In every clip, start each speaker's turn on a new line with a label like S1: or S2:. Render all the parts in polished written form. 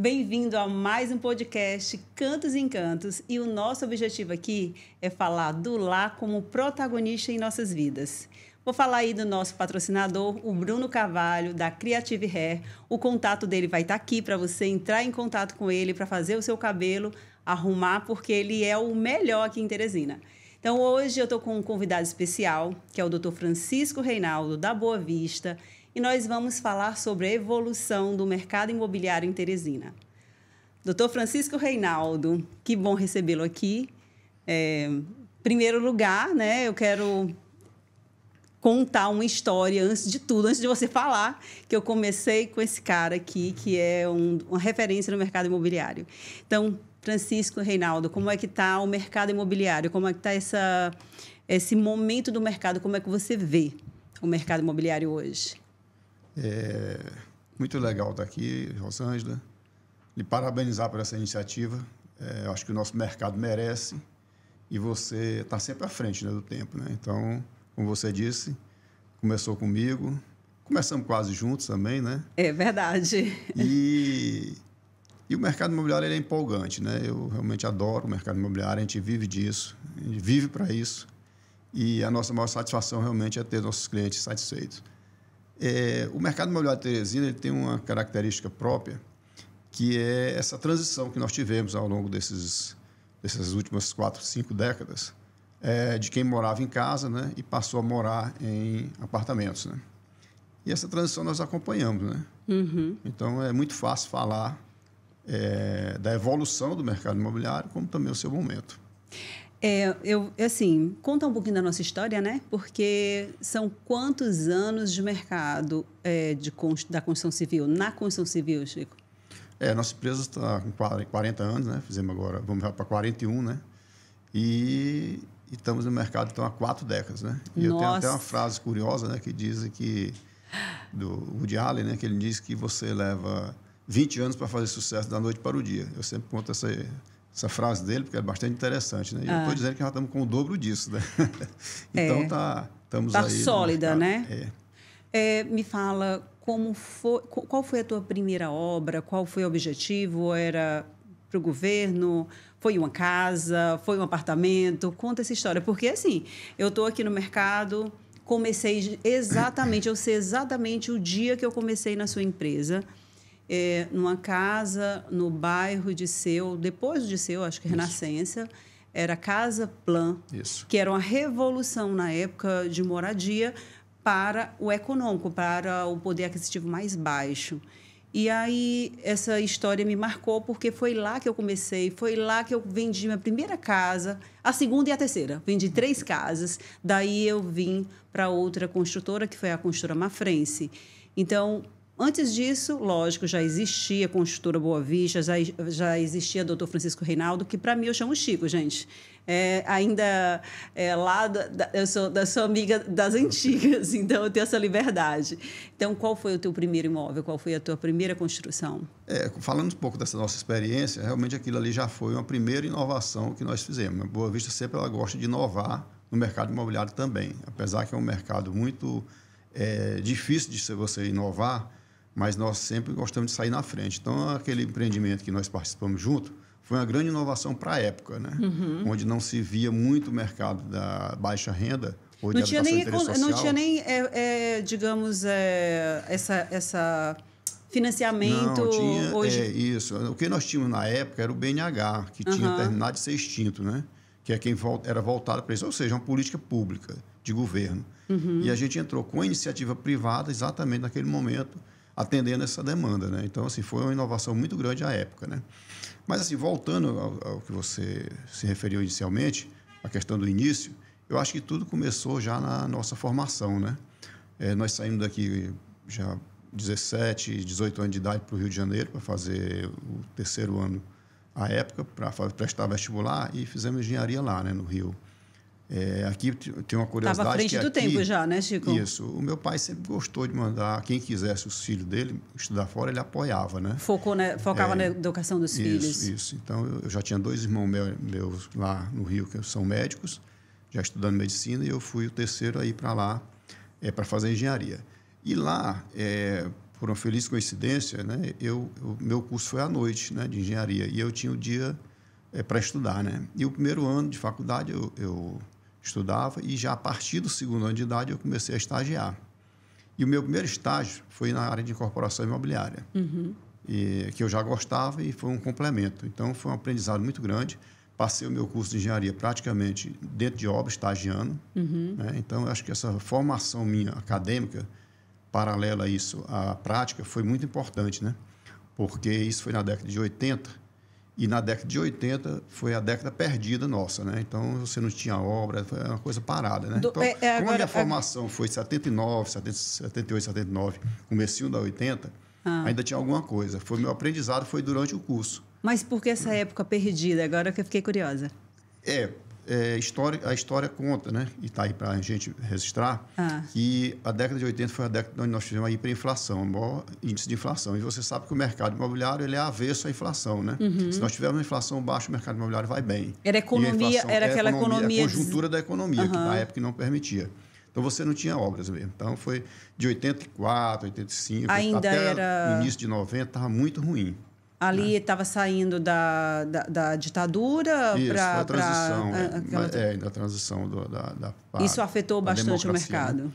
S1: Bem-vindo a mais um podcast Cantos e Encantos, e o nosso objetivo aqui é falar do lar como protagonista em nossas vidas. Vou falar aí do nosso patrocinador, o Bruno Carvalho, da Creative Hair. O contato dele vai estar aqui para você entrar em contato com ele para fazer o seu cabelo, arrumar, porque ele é o melhor aqui em Teresina. Então, hoje eu estou com um convidado especial, que é o Dr. Francisco Reinaldo, da Boa Vista, e nós vamos falar sobre a evolução do mercado imobiliário em Teresina. Dr. Francisco Reinaldo, que bom recebê-lo aqui. Em primeiro lugar, né, eu quero contar uma história antes de tudo, antes de você falar, que eu comecei com esse cara aqui, que é uma referência no mercado imobiliário. Então, Francisco Reinaldo, como é que está o mercado imobiliário? Como é que está esse momento do mercado? Como é que você vê o mercado imobiliário hoje?
S2: Muito legal estar aqui, Rosângela. Lhe parabenizar por essa iniciativa. Eu acho que o nosso mercado merece e você está sempre à frente, né, do tempo, né? Então, como você disse, começou comigo, começamos quase juntos também, né?
S1: É verdade.
S2: E o mercado imobiliário ele é empolgante, né? Eu realmente adoro o mercado imobiliário, a gente vive disso, a gente vive para isso. E a nossa maior satisfação realmente é ter nossos clientes satisfeitos. O mercado imobiliário de Teresina ele tem uma característica própria, que é essa transição que nós tivemos ao longo dessas últimas 4, 5 décadas, de quem morava em casa, né, e passou a morar em apartamentos, né? E essa transição nós acompanhamos, né?
S1: Uhum.
S2: Então, é muito fácil falar da evolução do mercado imobiliário, como também o seu momento.
S1: Conta um pouquinho da nossa história, né? Porque são quantos anos de mercado da construção civil, na construção civil, Chico?
S2: Nossa empresa está com 40 anos, né? Fizemos agora, vamos para 41, né? E estamos no mercado então, há 4 décadas, né? E eu tenho até uma frase curiosa, né? Que diz que, do Woody Allen, né? Que ele diz que você leva 20 anos para fazer sucesso da noite para o dia. Eu sempre conto essa frase dele, porque é bastante interessante, né? E eu estou dizendo que já estamos com o dobro disso, né? Então, estamos aí...
S1: Está sólida, né? Me fala, qual foi a tua primeira obra? Qual foi o objetivo? Era para o governo? Foi uma casa? Foi um apartamento? Conta essa história. Porque, assim, eu estou aqui no mercado, eu sei exatamente o dia que eu comecei na sua empresa, numa casa no bairro de Seu, depois de Seu, acho que Renascença, era Casa Plan, que era uma revolução na época de moradia para o econômico, para o poder aquisitivo mais baixo. E aí essa história me marcou porque foi lá que eu comecei, foi lá que eu vendi minha primeira casa, a segunda e a terceira. Vendi 3 casas, daí eu vim para outra construtora, que foi a construtora Mafrense. Então, antes disso, lógico, já existia a construtora Boa Vista, já existia o Dr. Francisco Reinaldo, que para mim eu chamo Chico, gente. Eu sou amiga das antigas, então eu tenho essa liberdade. Então, qual foi o teu primeiro imóvel? Qual foi a tua primeira construção?
S2: Falando um pouco dessa nossa experiência, realmente aquilo ali já foi uma primeira inovação que nós fizemos. A Boa Vista sempre ela gosta de inovar no mercado imobiliário também, apesar que é um mercado muito difícil de você inovar, mas nós sempre gostamos de sair na frente. Então, aquele empreendimento que nós participamos junto foi uma grande inovação para a época, né? Uhum. Onde não se via muito o mercado da baixa renda ou de habitação de interesse social.
S1: Não tinha nem, digamos, essa financiamento.
S2: Não, tinha,
S1: hoje...
S2: isso. O que nós tínhamos na época era o BNH, que tinha terminado de ser extinto, né? Que é quem era voltado para isso, ou seja, uma política pública de governo. Uhum. E a gente entrou com a iniciativa privada exatamente naquele momento, atendendo essa demanda, né? Então, assim, foi uma inovação muito grande à época, né? Mas, assim, voltando ao que você se referiu inicialmente, a questão do início, eu acho que tudo começou já na nossa formação, né? Nós saímos daqui já 17, 18 anos de idade para o Rio de Janeiro para fazer o 3º ano à época, para prestar vestibular, e fizemos engenharia lá, né, no Rio. Aqui tem uma curiosidade.
S1: Estava à frente do tempo já, né, Chico?
S2: Isso. O meu pai sempre gostou de mandar quem quisesse os filhos dele estudar fora, ele apoiava, né?
S1: Focava na educação dos filhos.
S2: Isso. Então, eu já tinha 2 irmãos meus lá no Rio, que são médicos, já estudando medicina, e eu fui o 3º a ir para lá para fazer engenharia. E lá, por uma feliz coincidência, né, meu curso foi à noite, né, de engenharia, e eu tinha o dia para estudar, né? E o primeiro ano de faculdade eu estudava, e já a partir do segundo ano de idade eu comecei a estagiar. E o meu primeiro estágio foi na área de incorporação imobiliária, que eu já gostava e foi um complemento. Então, foi um aprendizado muito grande. Passei o meu curso de engenharia praticamente dentro de obra, estagiando. Né? Então, eu acho que essa formação minha acadêmica, paralela a isso, a prática, foi muito importante, né? Porque isso foi na década de 80, e na década de 80 foi a década perdida nossa, né? Então, você não tinha obra, foi uma coisa parada, né? Então, como a minha formação foi 79, 78, 79, comecinho da 80, ainda tinha alguma coisa. Foi meu aprendizado foi durante o curso.
S1: Mas por que essa época perdida? Agora que eu fiquei curiosa.
S2: A história conta, né? E está aí para a gente registrar, que a década de 80 foi a década onde nós tivemos a hiperinflação, o maior índice de inflação. E você sabe que o mercado imobiliário ele é avesso à inflação, né? Se nós tivermos uma inflação baixa, o mercado imobiliário vai bem.
S1: Era economia, era aquela economia...
S2: A conjuntura da economia, que na época não permitia. Então, você não tinha obras mesmo. Então, foi de 84, 85,
S1: ainda
S2: até
S1: era...
S2: o início de 90, estava muito ruim.
S1: Ali estava saindo da ditadura para
S2: a transição. Da transição
S1: Isso afetou bastante o mercado.
S2: Né?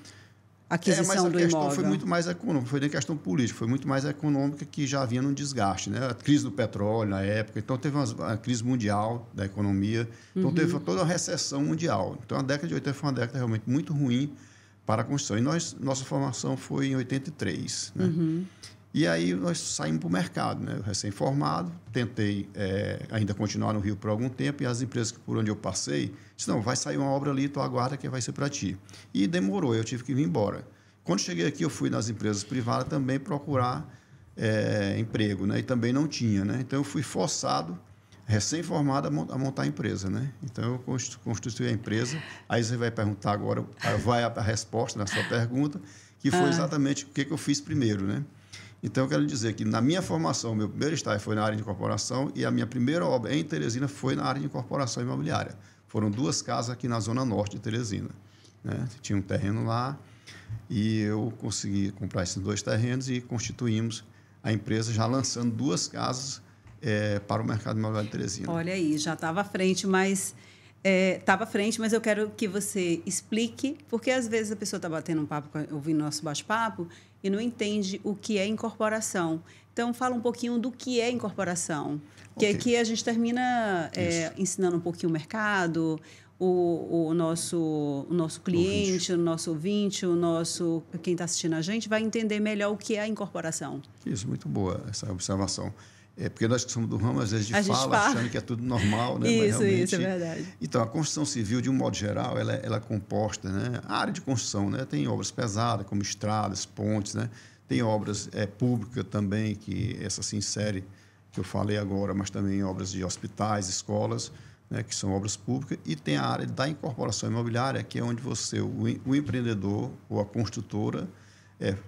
S1: A aquisição do imóvel.
S2: Mas a questão foi muito mais econômica, foi nem questão política, foi muito mais econômica, que já havia num desgaste, né? A crise do petróleo na época, então teve uma crise mundial da economia, então teve toda uma recessão mundial. Então a década de 80 foi uma década realmente muito ruim para a construção. E nossa formação foi em 83, né? E aí nós saímos para o mercado, né? Recém-formado, tentei ainda continuar no Rio por algum tempo, e as empresas por onde eu passei disseram, não, vai sair uma obra ali, tu aguarda que vai ser para ti. E demorou, eu tive que vir embora. Quando cheguei aqui, eu fui nas empresas privadas também procurar emprego, né? E também não tinha, né? Então, eu fui forçado, recém-formado, a montar a empresa, né? Então, eu constituí a empresa. Aí você vai perguntar agora, vai a resposta na sua pergunta, que foi exatamente o que eu fiz primeiro, né? Então, eu quero dizer que, na minha formação, meu primeiro estágio foi na área de incorporação, e a minha primeira obra em Teresina foi na área de incorporação imobiliária. Foram 2 casas aqui na zona norte de Teresina, né? Tinha um terreno lá, e eu consegui comprar esses 2 terrenos e constituímos a empresa, já lançando 2 casas para o mercado imobiliário de Teresina.
S1: Olha aí, já estava à frente, mas... mas eu quero que você explique, porque às vezes a pessoa está batendo um papo, ouvindo nosso bate-papo, e não entende o que é incorporação. Então, fala um pouquinho do que é incorporação. Que aqui a gente termina ensinando um pouquinho o mercado, o nosso cliente, o nosso ouvinte, quem está assistindo a gente, vai entender melhor o que é a incorporação.
S2: Isso, muito boa essa observação. Porque nós que somos do ramo, às vezes a gente fala achando que é tudo normal, né?
S1: Isso, isso é verdade.
S2: Então, a construção civil, de um modo geral, ela é composta, né? A área de construção, né? Tem obras pesadas, como estradas, pontes, né? Tem obras públicas também, que essa se insere, que eu falei agora, mas também obras de hospitais, escolas, né? Que são obras públicas. E tem a área da incorporação imobiliária, que é onde você, o empreendedor ou a construtora,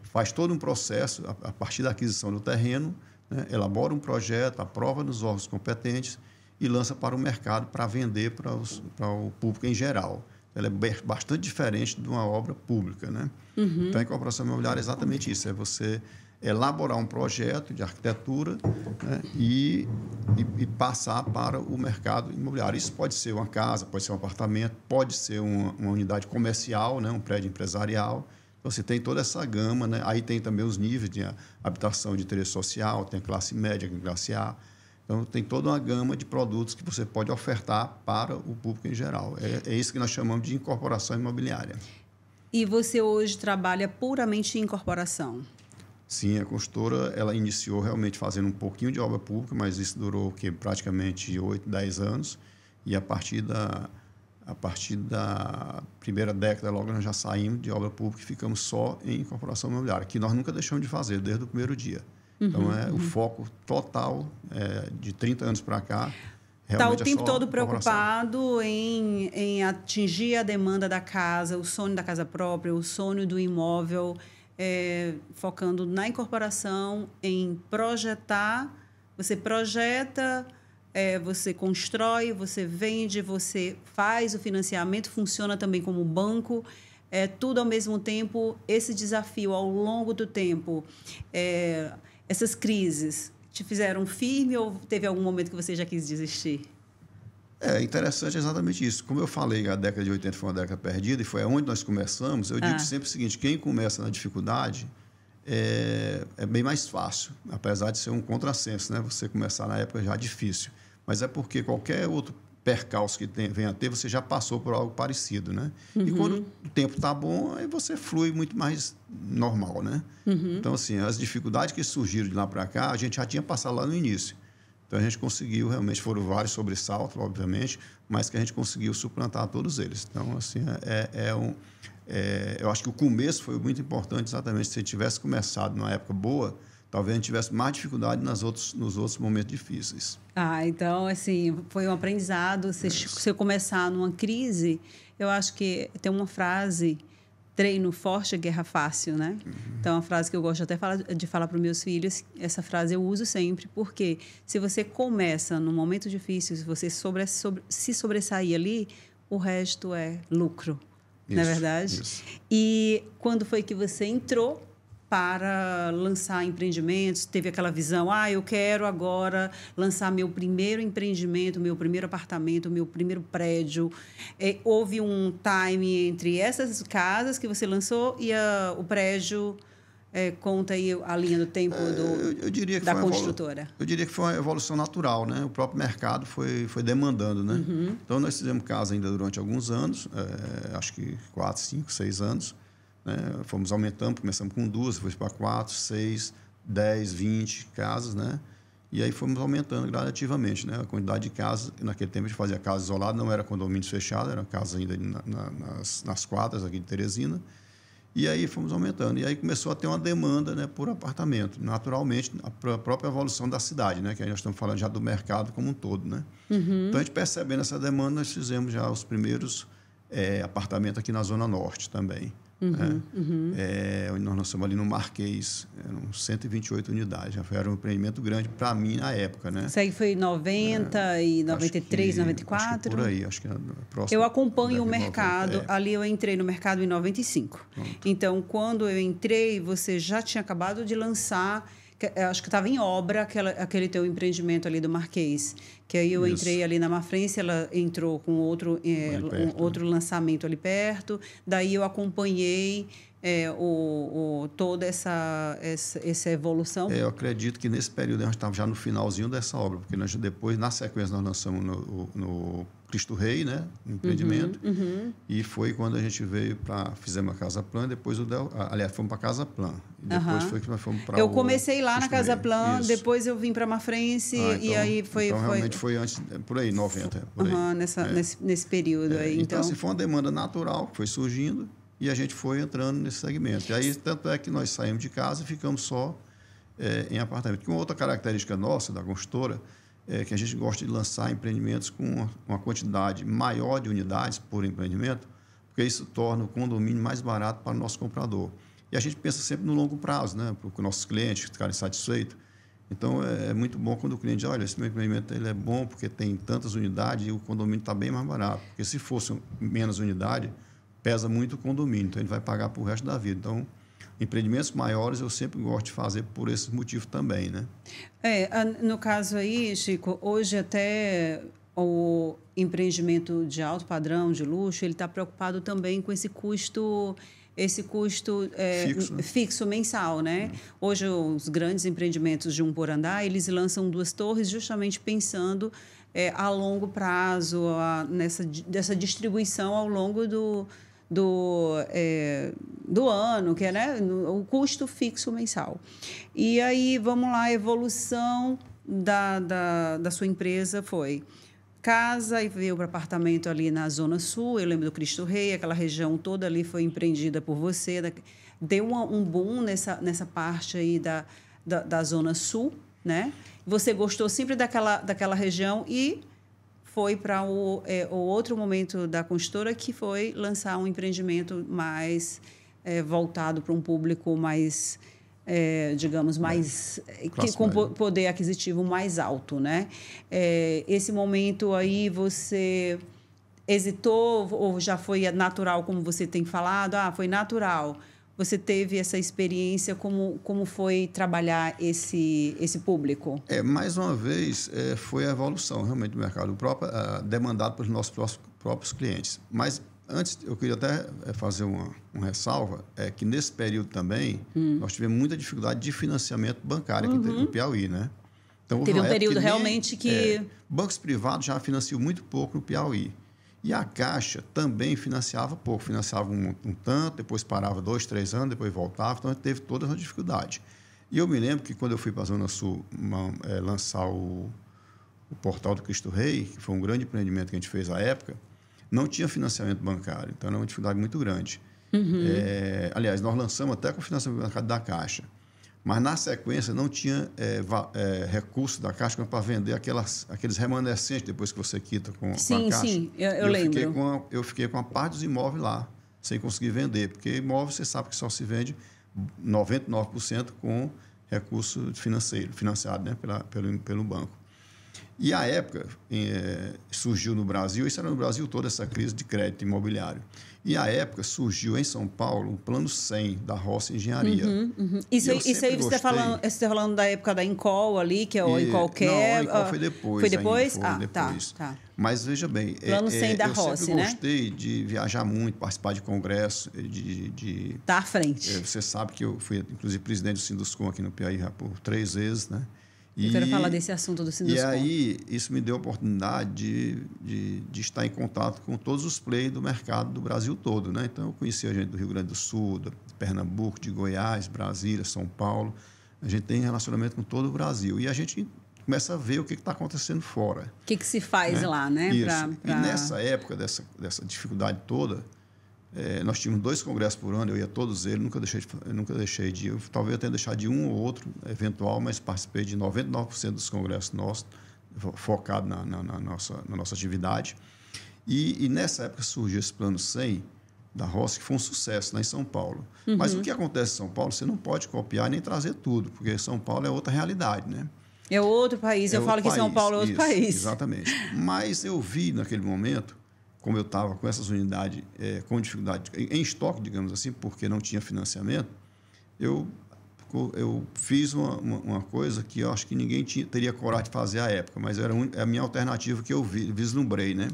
S2: faz todo um processo, a partir da aquisição do terreno, né? Elabora um projeto, aprova nos órgãos competentes e lança para o mercado para vender para o público em geral. Ela é bastante diferente de uma obra pública, né? Então, a incorporação imobiliária é exatamente isso, é você elaborar um projeto de arquitetura, né? e passar para o mercado imobiliário. Isso pode ser uma casa, pode ser um apartamento, pode ser uma unidade comercial, né? Um prédio empresarial. Então, você tem toda essa gama, né? Aí tem também os níveis de habitação de interesse social, tem a classe média, a classe A. Então, tem toda uma gama de produtos que você pode ofertar para o público em geral. É isso que nós chamamos de incorporação imobiliária.
S1: E você hoje trabalha puramente em incorporação?
S2: Sim, a consultora ela iniciou realmente fazendo um pouquinho de obra pública, mas isso durou praticamente 8, 10 anos. E a partir da primeira década, logo nós já saímos de obra pública e ficamos só em incorporação imobiliária, que nós nunca deixamos de fazer desde o primeiro dia. Então, o foco total de 30 anos para cá.
S1: Está o tempo todo preocupado em atingir a demanda da casa, o sonho da casa própria, o sonho do imóvel, focando na incorporação, em projetar. Você projeta, você constrói, você vende, você faz o financiamento, funciona também como banco. tudo ao mesmo tempo, esse desafio ao longo do tempo, essas crises, te fizeram firme ou teve algum momento que você já quis desistir?
S2: É interessante exatamente isso. Como eu falei, a década de 80 foi uma década perdida e foi onde nós começamos. Eu digo sempre o seguinte, quem começa na dificuldade é bem mais fácil, apesar de ser um contrassenso, né? Você começar na época já difícil. Mas é porque qualquer outro percalço que venha a ter, você já passou por algo parecido, né? E quando o tempo está bom, aí você flui muito mais normal, né? Então, assim, as dificuldades que surgiram de lá para cá, a gente já tinha passado lá no início. Então, a gente conseguiu, realmente, foram vários sobressaltos, obviamente, mas que a gente conseguiu suplantar todos eles. Então, assim, eu acho que o começo foi muito importante, exatamente. Se tivesse começado numa época boa, talvez a gente tivesse mais dificuldade nos outros momentos difíceis.
S1: Então, assim, foi um aprendizado. Se eu começar numa crise, eu acho que tem uma frase... Treino forte, guerra fácil, né? Então, é uma frase que eu gosto até de falar para os meus filhos. Essa frase eu uso sempre, porque se você começa num momento difícil, se você se sobressair ali, o resto é lucro, não é verdade?
S2: Isso.
S1: E quando foi que você entrou para lançar empreendimentos? Teve aquela visão, eu quero agora lançar meu primeiro empreendimento, meu primeiro apartamento, meu primeiro prédio. Houve um time entre essas casas que você lançou e o prédio. Conta aí a linha do tempo da construtora.
S2: Eu diria que foi uma evolução natural, né? O próprio mercado foi demandando, né? Então, nós fizemos casa ainda durante alguns anos, acho que 4, 5, 6 anos. Né? Fomos aumentando, começamos com 2, depois para 4, 6, 10, 20 casas, né? E aí fomos aumentando gradativamente, né? A quantidade de casas. Naquele tempo a gente fazia casa isolada, não era condomínios fechados, era casa ainda nas quadras aqui de Teresina. E aí fomos aumentando. E aí começou a ter uma demanda, né, por apartamento. Naturalmente, a própria evolução da cidade, né? Que aí nós estamos falando já do mercado como um todo, né? Então, a gente percebendo essa demanda, nós fizemos já os primeiros apartamentos aqui na Zona Norte também. Nós lançamos ali no Marquês, eram 128 unidades. Já era um empreendimento grande para mim na época, né?
S1: Isso aí foi em 90 e 93, 94?
S2: Acho que por aí, acho que próximo.
S1: Eu acompanho o mercado, ali eu entrei no mercado em 95. Pronto. Então, quando eu entrei, você já tinha acabado de lançar, acho que estava em obra aquele teu empreendimento ali do Marquês. Que aí eu entrei ali na Mafrense, ela entrou com outro lançamento ali perto. Daí eu acompanhei toda essa evolução.
S2: Eu acredito que nesse período nós estávamos já no finalzinho dessa obra, porque nós depois, na sequência, nós lançamos no Cristo Rei, né, no empreendimento, e foi quando a gente veio fizemos a Casa Plan, depois aliás, fomos para a Casa Plan, e depois foi que nós fomos para
S1: Eu comecei lá na Casa Plan, depois eu vim para a Mafrense, e aí foi...
S2: Então, realmente foi antes, por aí, 90, por aí.
S1: Nesse período aí.
S2: Então, assim, foi uma demanda natural que foi surgindo, e a gente foi entrando nesse segmento. E aí, tanto é que nós saímos de casa e ficamos só em apartamento. Uma outra característica nossa, da construtora, é que a gente gosta de lançar empreendimentos com uma quantidade maior de unidades por empreendimento, porque isso torna o condomínio mais barato para o nosso comprador. E a gente pensa sempre no longo prazo, né? Para os nossos clientes ficarem satisfeitos. Então, é muito bom quando o cliente diz, olha, esse meu empreendimento ele é bom porque tem tantas unidades e o condomínio está bem mais barato. Porque se fosse menos unidade, pesa muito o condomínio, então ele vai pagar para o resto da vida. Então, empreendimentos maiores eu sempre gosto de fazer por esse motivo também, né?
S1: No caso aí, Chico, hoje até o empreendimento de alto padrão, de luxo, ele está preocupado também com esse custo fixo mensal, né? Hoje, os grandes empreendimentos de por andar, eles lançam 2 torres justamente pensando a longo prazo, dessa distribuição ao longo do ano, que é, né, o custo fixo mensal. E aí, vamos lá, a evolução da sua empresa foi casa e veio para apartamento ali na Zona Sul, eu lembro do Cristo Rei, aquela região toda ali foi empreendida por você, deu um boom nessa parte aí da Zona Sul, né? Você gostou sempre daquela região e foi para o outro momento da construtora, que foi lançar um empreendimento mais voltado para um público mais, digamos, mais com poder aquisitivo mais alto, né? Esse momento aí você hesitou ou já foi natural, como você tem falado? Ah, foi natural. Você teve essa experiência, como foi trabalhar esse público?
S2: Mais uma vez, foi a evolução realmente do mercado, demandado pelos nossos próprios clientes. Mas antes, eu queria até fazer uma ressalva, que nesse período também, nós tivemos muita dificuldade de financiamento bancário aqui no Piauí, né? Então,
S1: teve um período realmente que...
S2: bancos privados já financiam muito pouco no Piauí. E a Caixa também financiava pouco, financiava um tanto, depois parava 2, 3 anos, depois voltava, então teve toda essa dificuldade. E eu me lembro que quando eu fui para a Zona Sul lançar o Portal do Cristo Rei, que foi um grande empreendimento que a gente fez à época, não tinha financiamento bancário, então era uma dificuldade muito grande. Aliás, nós lançamos até com o financiamento bancário da Caixa, mas na sequência não tinha recurso da Caixa para vender aqueles remanescentes depois que você quita com a Caixa.
S1: Sim, eu lembro.
S2: Eu fiquei com a parte dos imóveis lá, sem conseguir vender, porque imóvel você sabe que só se vende 99% com recurso financeiro, financiado, né, pelo banco. E à época surgiu no Brasil, isso era no Brasil todo, essa crise de crédito imobiliário. E à época surgiu em São Paulo um plano 100 da Roça Engenharia.
S1: Isso aí você está falando da época da Incol ali, que é o Incol Care.
S2: Não, a Incol foi depois.
S1: Foi depois?
S2: Depois.
S1: Tá.
S2: Mas veja bem,
S1: plano 100 da Roça,
S2: eu sempre gostei de viajar muito, participar de congresso,
S1: Tá à frente.
S2: Você sabe que eu fui, inclusive, presidente do Sinduscom aqui no Piauí já por 3 vezes, né?
S1: Eu quero falar desse assunto do Sinduscom.
S2: E aí, isso me deu a oportunidade de estar em contato com todos os players do mercado do Brasil todo, né? Então, eu conheci a gente do Rio Grande do Sul, de Pernambuco, de Goiás, Brasília, São Paulo. A gente tem relacionamento com todo o Brasil. E a gente começa a ver o que está acontecendo fora.
S1: O que se faz lá, né?
S2: Isso. E nessa época, dessa dificuldade toda, nós tínhamos 2 congressos por ano, eu ia a todos eles, nunca deixei de ir. Talvez eu tenha deixado de um ou outro eventual, mas participei de 99% dos congressos nossos, focado na nossa atividade. E nessa época surgiu esse plano 100 da Roça, que foi um sucesso lá em São Paulo. Mas o que acontece em São Paulo, você não pode copiar nem trazer tudo, porque São Paulo é outra realidade, né?
S1: É outro país, eu falo que São Paulo é outro país.
S2: Exatamente. Mas eu vi naquele momento, como eu estava com essas unidades com dificuldade, em estoque, digamos assim, porque não tinha financiamento, eu fiz uma coisa que eu acho que ninguém teria coragem de fazer à época, mas era a minha alternativa que eu vislumbrei, né?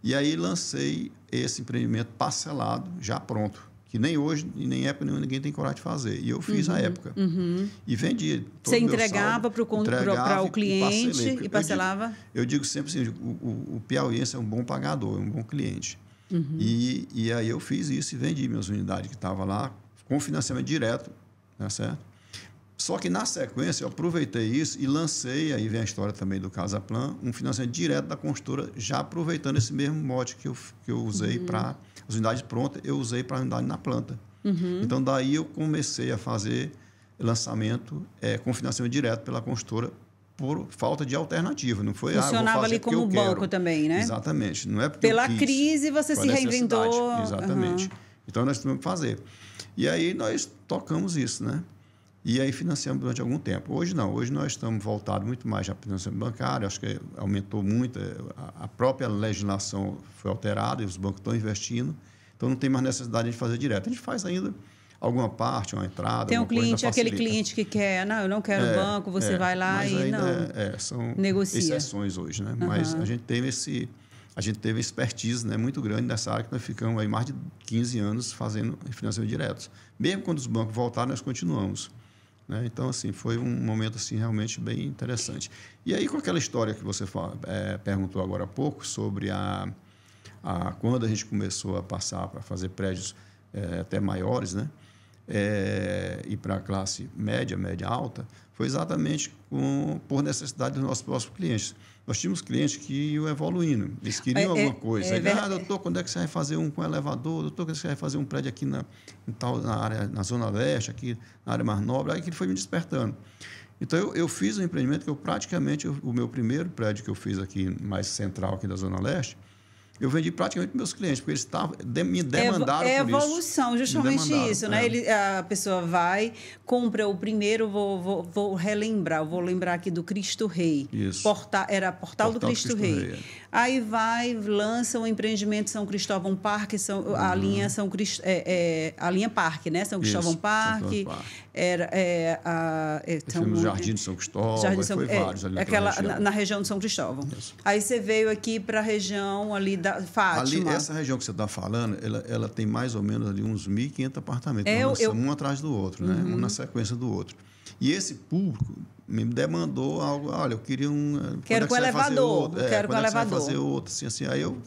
S2: E aí lancei esse empreendimento parcelado, já pronto, que nem hoje e nem época nenhuma ninguém tem coragem de fazer. E eu fiz à época. E vendi.
S1: Você entregava para o cliente e parcelava?
S2: Eu digo sempre assim, o piauiense é um bom pagador, é um bom cliente. E aí eu fiz isso e vendi minhas unidades que estavam lá com financiamento direto, né, certo? Só que na sequência eu aproveitei isso e lancei, aí vem a história também do Casaplan, um financiamento direto da construtora, já aproveitando esse mesmo mote que eu usei para as unidades prontas, eu usei para a unidade na planta. Então, daí eu comecei a fazer lançamento com financiamento direto pela construtora por falta de alternativa. Não foi,
S1: funcionava ali como banco também, né?
S2: Exatamente. Não é porque
S1: pela crise você se reinventou.
S2: Exatamente. Então, nós tivemos que fazer. E aí nós tocamos isso, né? E aí financiamos durante algum tempo. Hoje não, hoje nós estamos voltados muito mais já para financiamento bancário, acho que aumentou muito, a própria legislação foi alterada e os bancos estão investindo, então não tem mais necessidade de fazer direto. A gente faz ainda alguma parte, uma entrada,
S1: tem um cliente, aquele cliente que quer, não, eu não quero banco, você vai lá e
S2: ainda são
S1: negocia.
S2: Exceções hoje, né? Mas a gente teve expertise, né, muito grande nessa área, que nós ficamos aí mais de 15 anos fazendo financiamento direto. Mesmo quando os bancos voltaram, nós continuamos. Né? Então, assim, foi um momento assim, realmente bem interessante. E aí, com aquela história que você perguntou agora há pouco, sobre quando a gente começou a passar para fazer prédios até maiores, né? E para a classe média alta, foi exatamente por necessidade dos nossos próximos clientes. Nós tínhamos clientes que iam evoluindo, eles queriam alguma coisa. Doutor, quando é que você vai fazer um com elevador? Doutor, quando é que você vai fazer um prédio aqui na área, na Zona Leste, aqui na área mais nobre? Aí que ele foi me despertando. Então, eu fiz um empreendimento que o meu primeiro prédio que eu fiz aqui, mais central aqui da Zona Leste, Eu vendi praticamente para meus clientes, porque eles me demandaram
S1: por isso. É
S2: evolução,
S1: justamente isso, né? A pessoa vai, compra o primeiro, vou relembrar, vou lembrar aqui do Cristo Rei.
S2: Isso.
S1: Era Portal do Cristo Rei. Aí vai, lança o empreendimento São Cristóvão Parque, a linha a linha Parque, né? São Cristóvão Parque.
S2: Temos Jardim de São Cristóvão, foi vários ali
S1: na região de São Cristóvão.
S2: Isso.
S1: Aí você veio aqui para a região ali da Fátima.
S2: Ali, essa região que você está falando, ela tem mais ou menos ali uns 1.500 apartamentos. Um atrás do outro, né? Um na sequência do outro. E esse público me demandou algo. Olha, eu queria
S1: Quero com elevador. Quero com elevador.
S2: Fazer outro, assim. Aí eu...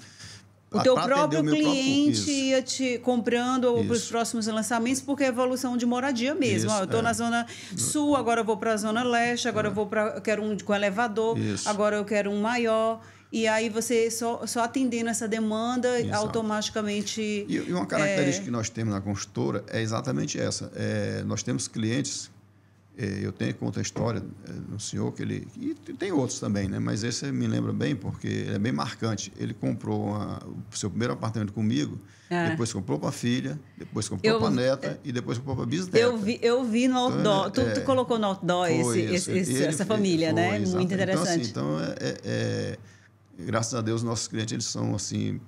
S1: O teu próprio cliente ia te comprando para os próximos lançamentos, porque é evolução de moradia mesmo. Isso, eu estou na Zona Sul, agora eu vou para a Zona Leste, agora eu quero um com elevador, agora eu quero um maior. E aí você só atendendo essa demanda, exato, automaticamente...
S2: E uma característica que nós temos na construtora é exatamente essa. Nós temos clientes... Eu tenho conta a história do senhor que ele... E tem outros também, né? Mas esse me lembra bem, porque ele é bem marcante. Ele comprou o seu primeiro apartamento comigo, depois comprou para a filha, depois comprou para a neta e depois comprou para a bisneta.
S1: Eu vi no outdoor. Tu colocou no outdoor essa família, né? Exatamente. Muito interessante.
S2: Então, graças a Deus, nossos clientes eles são assim...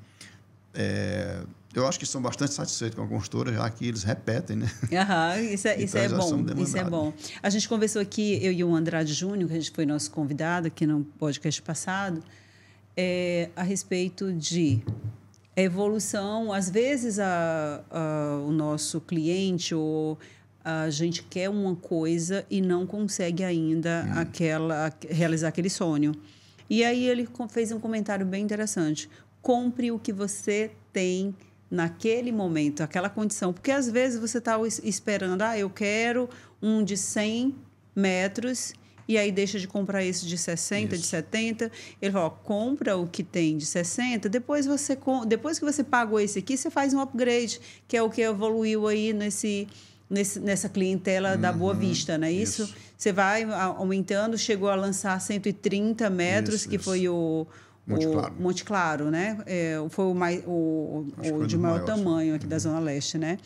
S2: eu acho que são bastante satisfeitos com a construtora, já que eles repetem, né?
S1: Isso é bom. Isso é bom. A gente conversou aqui, eu e o Andrade Júnior, que a gente foi nosso convidado aqui no podcast passado, a respeito de evolução. Às vezes, o nosso cliente ou a gente quer uma coisa e não consegue ainda realizar aquele sonho. E aí ele fez um comentário bem interessante. Compre o que você tem naquele momento, aquela condição. Porque, às vezes, você está esperando, eu quero um de 100 metros, e aí deixa de comprar esse de 60, de 70. Ele fala, compra o que tem de 60, depois que você pagou esse aqui, você faz um upgrade, que é o que evoluiu aí nessa clientela da Boa Vista, não é isso? Você vai aumentando, chegou a lançar 130 metros, que foi o Monte Claro, né? Foi o de maior tamanho aqui da Zona Leste, né?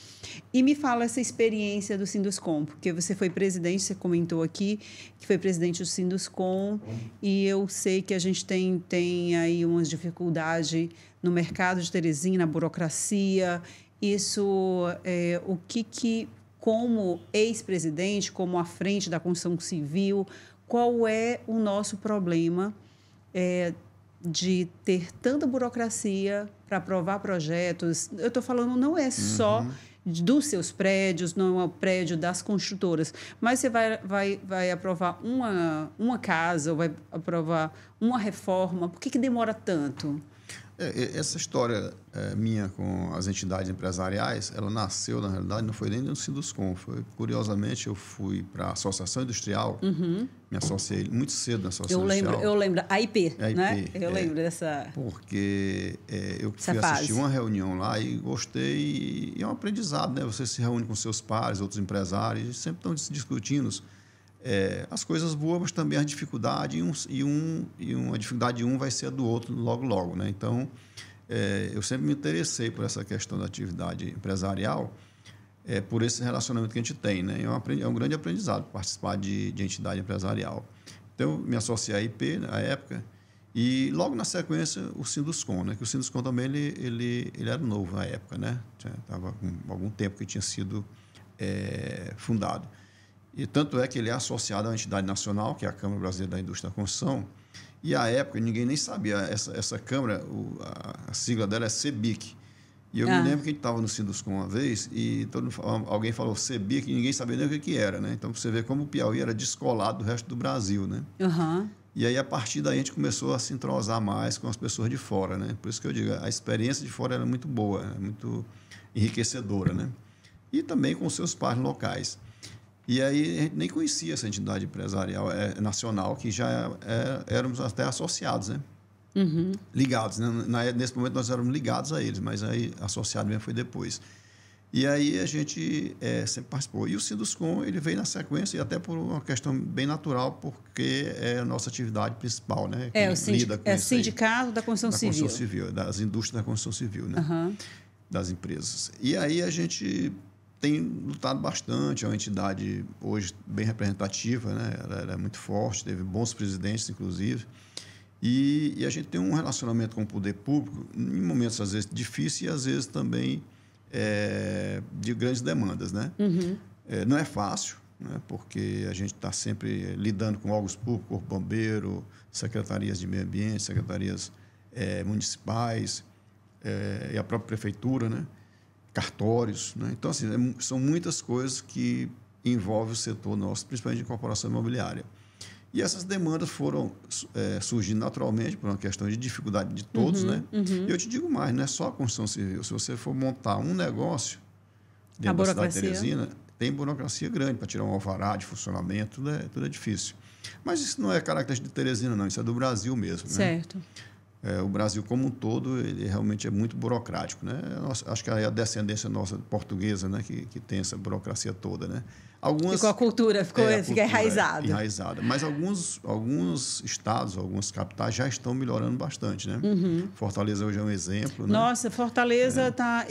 S1: E me fala essa experiência do Sinduscom, porque você foi presidente, você comentou aqui que foi presidente do Sinduscom, e eu sei que a gente tem aí umas dificuldades no mercado de Teresina, na burocracia. Isso, o que como ex-presidente, como à frente da construção civil, qual é o nosso problema de ter tanta burocracia para aprovar projetos? Eu estou falando, não é só dos seus prédios, não é o prédio das construtoras, mas você vai aprovar uma casa, ou vai aprovar uma reforma. Por que demora tanto?
S2: Essa história minha com as entidades empresariais, ela nasceu, na realidade, não foi nem no Sinduscom. Curiosamente, eu fui para a Associação Industrial, me associei muito cedo na Associação Industrial.
S1: Eu lembro, a IP, né? Eu lembro dessa...
S2: Porque eu fui assistir uma reunião lá e gostei, e é um aprendizado, né? Você se reúne com seus pares, outros empresários, e sempre estão discutindo as coisas boas, mas também a dificuldade, e uma dificuldade de um vai ser a do outro logo, né? Então, eu sempre me interessei por essa questão da atividade empresarial, por esse relacionamento que a gente tem, né? É um grande aprendizado participar de entidade empresarial. Então, eu me associei à IP na época, e logo na sequência o Sinduscom, né? Que o Sinduscom também ele era novo na época, né? Estava com algum tempo que tinha sido fundado. E tanto é que ele é associado a uma entidade nacional, que é a Câmara Brasileira da Indústria da Construção, e à época ninguém nem sabia. Essa Câmara, a sigla dela é CEBIC. E eu me lembro que a gente estava no Sinduscom uma vez e alguém falou CEBIC e ninguém sabia nem o que era, né? Então, você vê como o Piauí era descolado do resto do Brasil, né? E aí, a partir daí, a gente começou a se entrosar mais com as pessoas de fora, né? Por isso que eu digo, a experiência de fora era muito boa, muito enriquecedora, né? E também com os seus pares locais. E aí, a gente nem conhecia essa entidade empresarial nacional, que já éramos até associados, né? Ligados, né? Nesse momento, nós éramos ligados a eles, mas aí associado mesmo foi depois. E aí a gente sempre participou. E o Sinduscon, ele veio na sequência, e até por uma questão bem natural, porque é a nossa atividade principal, né?
S1: O sindicato da construção civil.
S2: Da construção civil, das indústrias da construção civil, né?
S1: Uhum.
S2: Das empresas. E aí a gente tem lutado bastante, é uma entidade hoje bem representativa, né? Ela é muito forte, teve bons presidentes, inclusive. E a gente tem um relacionamento com o poder público em momentos, às vezes, difíceis e, às vezes, também de grandes demandas, né?
S1: Uhum.
S2: Não é fácil, né? Porque a gente está sempre lidando com órgãos públicos, Corpo Bombeiro, secretarias de meio ambiente, secretarias municipais e a própria prefeitura, né? Cartórios, né? Então, assim, são muitas coisas que envolvem o setor nosso, principalmente de incorporação imobiliária. E essas demandas foram surgindo naturalmente por uma questão de dificuldade de todos, né?
S1: Uhum.
S2: E eu te digo mais, não é só a construção civil. Se você for montar um negócio dentro da cidade de Teresina, tem burocracia grande para tirar um alvará de funcionamento, tudo é difícil. Mas isso não é característica de Teresina, não. Isso é do Brasil mesmo,
S1: certo.
S2: Né? O Brasil como um todo, ele realmente é muito burocrático, né? Acho que é a descendência nossa portuguesa, né, que tem essa burocracia toda, né?
S1: Ficou a cultura, fica enraizado.
S2: Enraizada. Mas alguns estados, algumas capitais já estão melhorando bastante, né?
S1: Uhum.
S2: Fortaleza hoje é um exemplo, né?
S1: Nossa, Fortaleza tá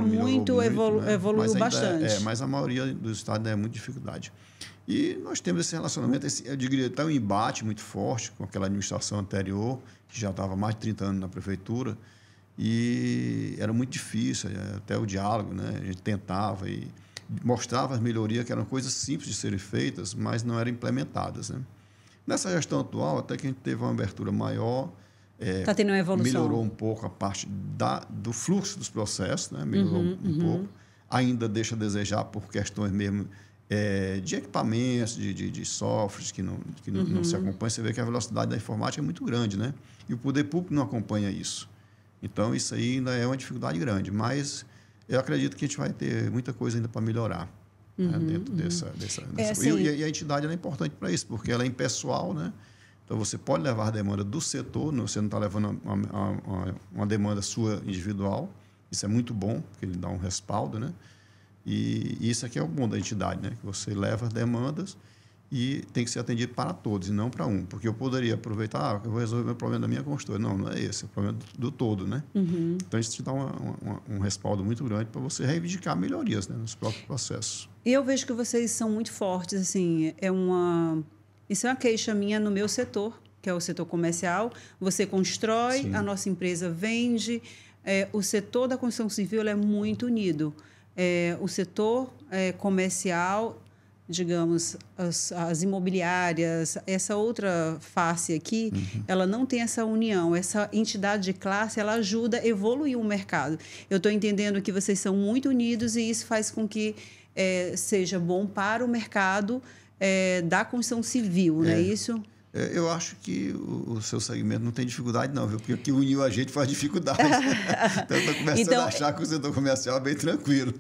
S1: muito, evoluiu
S2: mas
S1: bastante.
S2: Mas a maioria dos estados é muita dificuldade. E nós temos esse relacionamento, eu diria, até um embate muito forte com aquela administração anterior, que já estava há mais de 30 anos na prefeitura, e era muito difícil, até o diálogo, né? A gente tentava e mostrava as melhorias, que eram coisas simples de serem feitas, mas não eram implementadas, né? Nessa gestão atual, até que a gente teve uma abertura maior,
S1: está tendo uma evolução.
S2: Melhorou um pouco a parte do fluxo dos processos, né? Melhorou um pouco. Ainda deixa a desejar por questões mesmo de equipamentos, de softwares que não se acompanham. Você vê que a velocidade da informática é muito grande, né? E o poder público não acompanha isso. Então, isso aí ainda é uma dificuldade grande, mas eu acredito que a gente vai ter muita coisa ainda para melhorar, né, dentro dessa
S1: assim,
S2: e a entidade é importante para isso, porque ela é impessoal, né? Então, você pode levar a demanda do setor, você não está levando uma demanda sua individual. Isso é muito bom, porque ele dá um respaldo, né? E isso aqui é o bom da entidade, né? Que você leva as demandas e tem que ser atendido para todos e não para um. Porque eu poderia aproveitar, eu vou resolver o meu problema da minha construtora. Não é esse, é o problema do todo, né? Uhum. Então, isso te dá um respaldo muito grande para você reivindicar melhorias, né, nos próprios processos.
S1: E eu vejo que vocês são muito fortes, assim, isso é uma queixa minha no meu setor, que é o setor comercial. Você constrói, sim, a nossa empresa vende. O setor da construção civil é muito unido. O setor comercial, digamos, as imobiliárias, essa outra face aqui, ela não tem essa união. Essa entidade de classe, ela ajuda a evoluir o mercado. Eu estou entendendo que vocês são muito unidos e isso faz com que seja bom para o mercado da construção civil, não é isso?
S2: Eu acho que o seu segmento não tem dificuldade, não, viu? Porque o que uniu a gente faz dificuldade. Então, eu estou começando a achar que o setor comercial é bem tranquilo.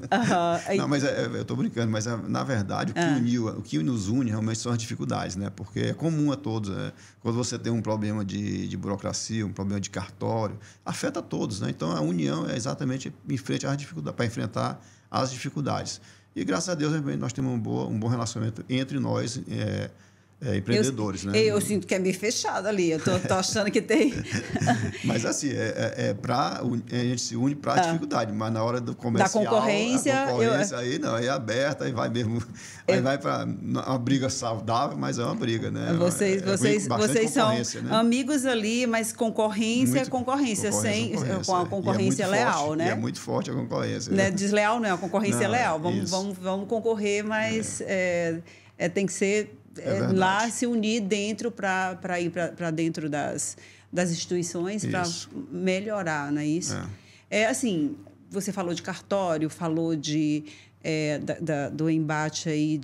S2: Não, mas eu estou brincando, mas, na verdade, o que nos une realmente são as dificuldades, né? Porque é comum a todos. Quando você tem um problema de burocracia, um problema de cartório, afeta todos, né? Então, a união é exatamente em frente às dificuldades, para enfrentar as dificuldades. E, graças a Deus, nós temos um bom relacionamento entre nós, empreendedores, né?
S1: Eu sinto que é meio fechado ali. Eu tô achando que tem.
S2: Mas assim, a gente se une para a dificuldade, mas na hora do comercial,
S1: da concorrência,
S2: aí não, aí é aberta, aí vai mesmo, aí vai para uma briga saudável, mas é uma briga, né?
S1: Vocês são, né, amigos ali, mas concorrência com a concorrência leal,
S2: forte,
S1: né?
S2: E é muito forte a concorrência.
S1: Né? Desleal não é a concorrência leal. Vamos concorrer, mas tem que ser lá se unir dentro para ir para dentro das instituições para melhorar, não é isso? Assim, você falou de cartório, falou do embate aí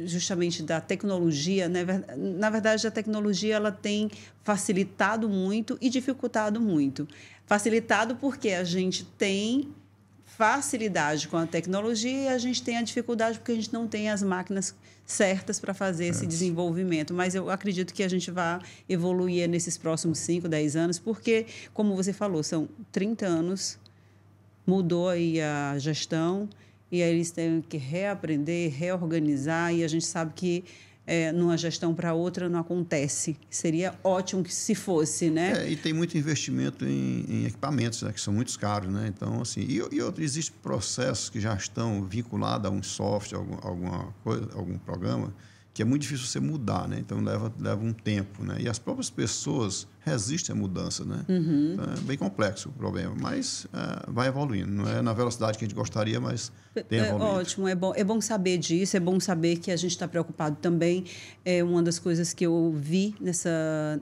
S1: justamente da tecnologia, né? Na verdade, a tecnologia ela tem facilitado muito e dificultado muito. Facilitado porque a gente tem facilidade com a tecnologia e a gente tem a dificuldade porque a gente não tem as máquinas certas para fazer esse desenvolvimento. Mas eu acredito que a gente vai evoluir nesses próximos 5, 10 anos, porque, como você falou, são 30 anos mudou aí a gestão e aí eles têm que reaprender, reorganizar, e a gente sabe que numa gestão para outra não acontece. Seria ótimo que se fosse, né?
S2: E tem muito investimento em equipamentos, né, que são muito caros, né? Então, assim, existem processos que já estão vinculados a um software, alguma coisa, algum programa, que é muito difícil você mudar, né? Então, leva um tempo, né? E as próprias pessoas resistem à mudança, né? Então, é bem complexo o problema, mas vai evoluindo. Não é na velocidade que a gente gostaria, mas tem evoluído.
S1: Ótimo, é bom saber disso, é bom saber que a gente está preocupado também. É uma das coisas que eu vi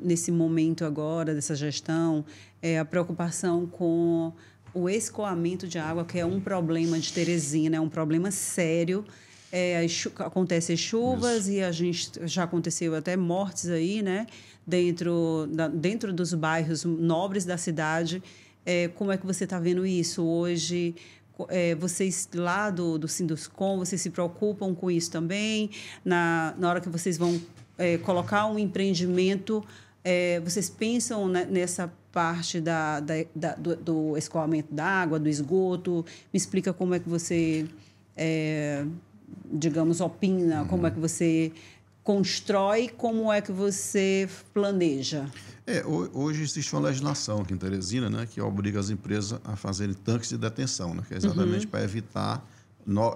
S1: nesse momento agora, dessa gestão, é a preocupação com o escoamento de água, que é um problema de Teresina, é um problema sério. Acontecem chuvas. Isso. E a gente já aconteceu até mortes aí, né? Dentro dos bairros nobres da cidade. Como é que você está vendo isso hoje? Vocês lá do Sinduscom, vocês se preocupam com isso também? Na hora que vocês vão colocar um empreendimento, vocês pensam nessa parte do escoamento da água, do esgoto? Me explica como é que você... digamos, opina, como é que você constrói, como é que você planeja?
S2: Hoje existe uma legislação aqui em Teresina, né, que obriga as empresas a fazerem tanques de detenção, né, que é exatamente para evitar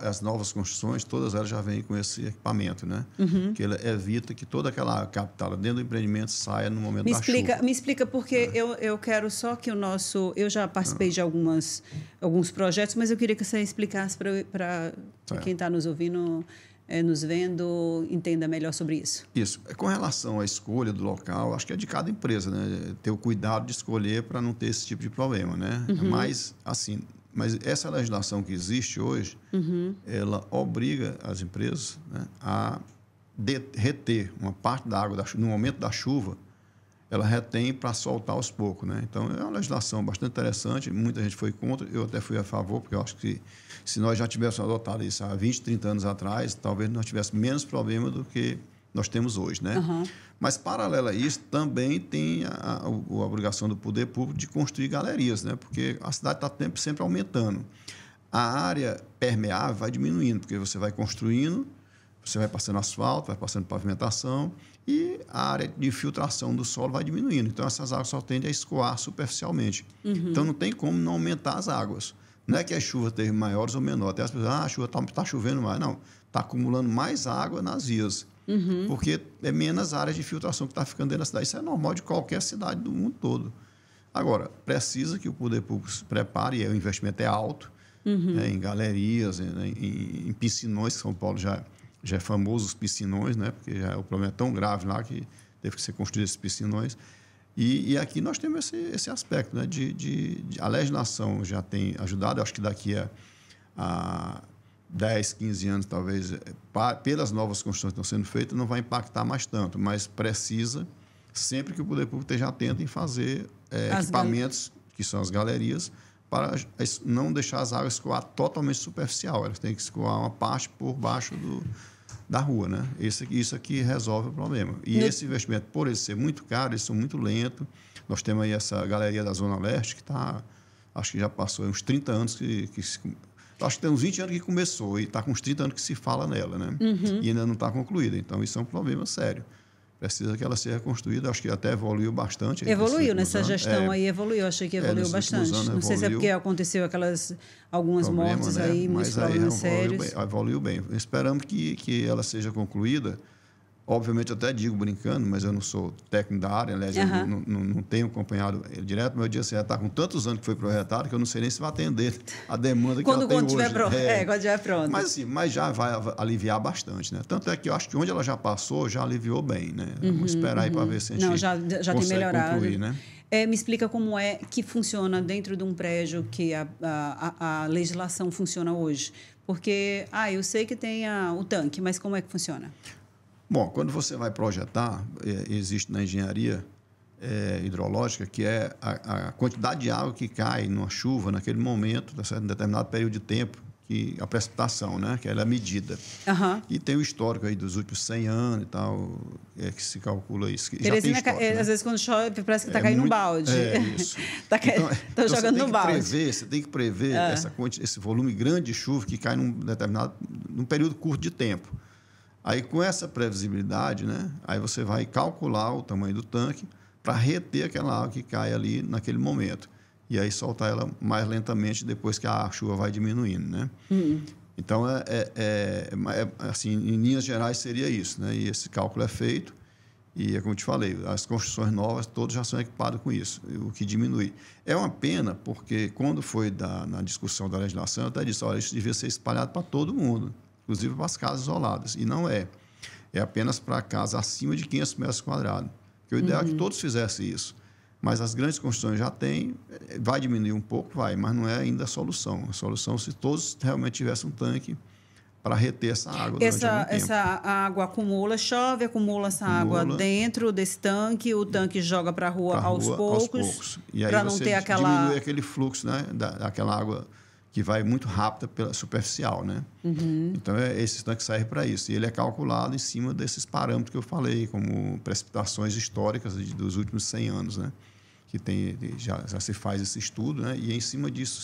S2: as novas construções, todas elas já vêm com esse equipamento, né? Que ele evita que toda aquela capital dentro do empreendimento saia no momento da chuva.
S1: Me explica, porque eu quero só que eu já participei de alguns projetos, mas eu queria que você explicasse para quem está nos ouvindo, nos vendo, entenda melhor sobre isso.
S2: Isso. Com relação à escolha do local, acho que é de cada empresa, né? Ter o cuidado de escolher para não ter esse tipo de problema, né? Mas, assim... Mas essa legislação que existe hoje, ela obriga as empresas, né, a reter uma parte da água no momento da chuva, ela retém para soltar aos poucos, né? Então, é uma legislação bastante interessante, muita gente foi contra, eu até fui a favor, porque eu acho que se nós já tivéssemos adotado isso há 20, 30 anos atrás, talvez nós tivéssemos menos problema do que nós temos hoje, né? Mas, paralelo a isso, também tem a obrigação do poder público de construir galerias, né? Porque a cidade está sempre aumentando. A área permeável vai diminuindo, porque você vai construindo, você vai passando asfalto, vai passando pavimentação e a área de infiltração do solo vai diminuindo. Então, essas águas só tendem a escoar superficialmente. Então, não tem como não aumentar as águas. Não é que a chuva teve maiores ou menores. Até as pessoas, a chuva está chovendo mais. Não, está acumulando mais água nas vias. Porque é menos áreas de filtração que está ficando dentro da cidade. Isso é normal de qualquer cidade do mundo todo. Agora, precisa que o poder público se prepare, e o investimento é alto, né, em galerias, em piscinões, que São Paulo já é famoso os piscinões, né, porque o problema é tão grave lá que teve que ser construído esses piscinões. E aqui nós temos esse aspecto, né, a legislação já tem ajudado. Eu acho que daqui a 10, 15 anos, talvez, pelas novas construções que estão sendo feitas, não vai impactar mais tanto, mas precisa, sempre que o poder público esteja atento em fazer equipamentos, que são as galerias, para não deixar as águas escoar totalmente superficial. Elas têm que escoar uma parte por baixo da rua, né? Isso aqui resolve o problema. E esse investimento, por ele ser muito caro, eles são muito lentos. Nós temos aí essa galeria da Zona Leste, que acho que já passou uns 30 anos acho que tem uns 20 anos que começou e está com uns 30 anos que se fala nela, né? E ainda não está concluída. Então, isso é um problema sério. Precisa que ela seja reconstruída. Acho que até evoluiu bastante.
S1: Evoluiu nessa gestão aí, evoluiu. Achei que evoluiu bastante. Não sei se é porque aconteceu algumas mortes aí, muitos problemas sérios.
S2: Evoluiu bem. Esperamos que ela seja concluída. Obviamente, eu até digo brincando, mas eu não sou técnico da área, aliás, eu não tenho acompanhado ele direto, mas eu digo assim, ela está com tantos anos que foi projetada que eu não sei nem se vai atender a demanda que ela tem hoje.
S1: Quando estiver pronto.
S2: Mas já vai aliviar bastante, né? Tanto é que eu acho que onde ela já passou, já aliviou bem, né? Vamos esperar aí para ver se a gente
S1: já tem melhorado.
S2: Concluir, né?
S1: Me explica como é que funciona dentro de um prédio que a legislação funciona hoje. Porque, eu sei que tem o tanque, mas como é que funciona?
S2: Bom, quando você vai projetar, existe na engenharia hidrológica, que é a quantidade de água que cai numa chuva naquele momento, em determinado período de tempo, a precipitação, né? Que ela é medida. E tem o histórico aí dos últimos 100 anos e tal, que se calcula isso.
S1: Teresina,
S2: né?
S1: às vezes, quando chove, parece que está caindo um balde.
S2: Isso.
S1: Estão jogando no balde.
S2: Você tem que prever esse volume grande de chuva que cai num período curto de tempo. Aí, com essa previsibilidade, né? Aí você vai calcular o tamanho do tanque para reter aquela água que cai ali naquele momento. E aí soltar ela mais lentamente depois que a chuva vai diminuindo, né? Então, assim, em linhas gerais seria isso, né? E esse cálculo é feito e, como eu te falei, as construções novas todas já são equipadas com isso, o que diminui. É uma pena porque quando foi na discussão da legislação, eu até disse, olha, isso devia ser espalhado para todo mundo, inclusive para as casas isoladas. E não é. É apenas para casas acima de 500 metros quadrados. Porque o ideal é que todos fizessem isso. Mas as grandes construções já têm, vai diminuir um pouco, mas não é ainda a solução. A solução se todos realmente tivessem um tanque para reter essa água durante algum tempo.
S1: Essa água acumula essa água dentro desse tanque, o tanque joga para a rua aos poucos.
S2: E aí você diminui aquele fluxo, né, daquela água que vai muito rápida pela superficial, né? Então, esse tanque serve para isso. E ele é calculado em cima desses parâmetros que eu falei, como precipitações históricas dos últimos 100 anos, né? Que já se faz esse estudo, né? E em cima disso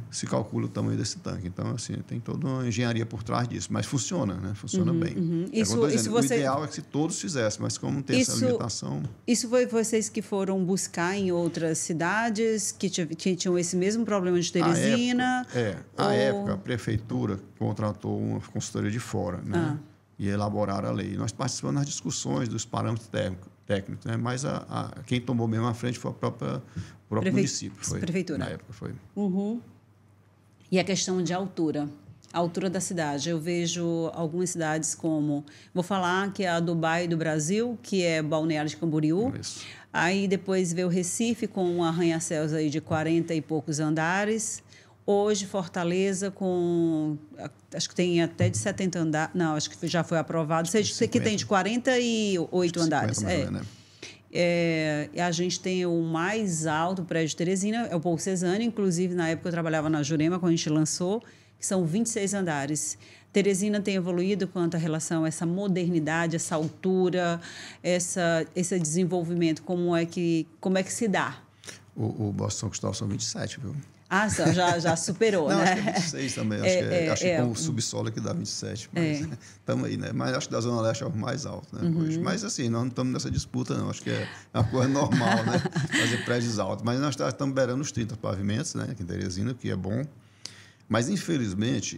S2: se calcula o tamanho desse tanque. Então, assim, tem toda uma engenharia por trás disso. Mas funciona, né? Funciona bem. O ideal é que se todos fizessem, mas como não tem essa limitação...
S1: Isso foi vocês que foram buscar em outras cidades que tinham esse mesmo problema de Teresina?
S2: À época, a prefeitura contratou uma consultoria de fora, né? E elaboraram a lei. Nós participamos das discussões dos parâmetros técnicos, né? Mas quem tomou mesmo à frente foi o próprio município.
S1: Prefeitura.
S2: Na época foi.
S1: E a questão de altura. A altura da cidade. Eu vejo algumas cidades como... Vou falar que é a Dubai do Brasil, que é Balneário de Camboriú.
S2: Isso.
S1: Aí depois veio o Recife com um arranha-céus aí de 40 e poucos andares. Hoje, Fortaleza com... Acho que tem até de 70 andares. Não, acho que já foi aprovado. Você que tem de 48 andares. A gente tem o mais alto prédio de Teresina, é o Paul Cezanne. Inclusive, na época eu trabalhava na Jurema, quando a gente lançou, que são 26 andares. Teresina tem evoluído quanto à relação a essa modernidade, essa altura, esse desenvolvimento. Como é que se dá?
S2: O Boston Cristal são 27, viu?
S1: Já superou,
S2: não,
S1: né?
S2: Acho que é 26 também. Acho que com o subsolo que dá 27. Mas estamos aí, né? Mas acho que da Zona Leste é o mais alto, né? Hoje. Mas, assim, nós não estamos nessa disputa, não. Acho que é uma coisa normal, né? Fazer prédios altos. Mas nós estamos beirando os 30 pavimentos, né? Aqui em Teresina, o que é bom. Mas, infelizmente,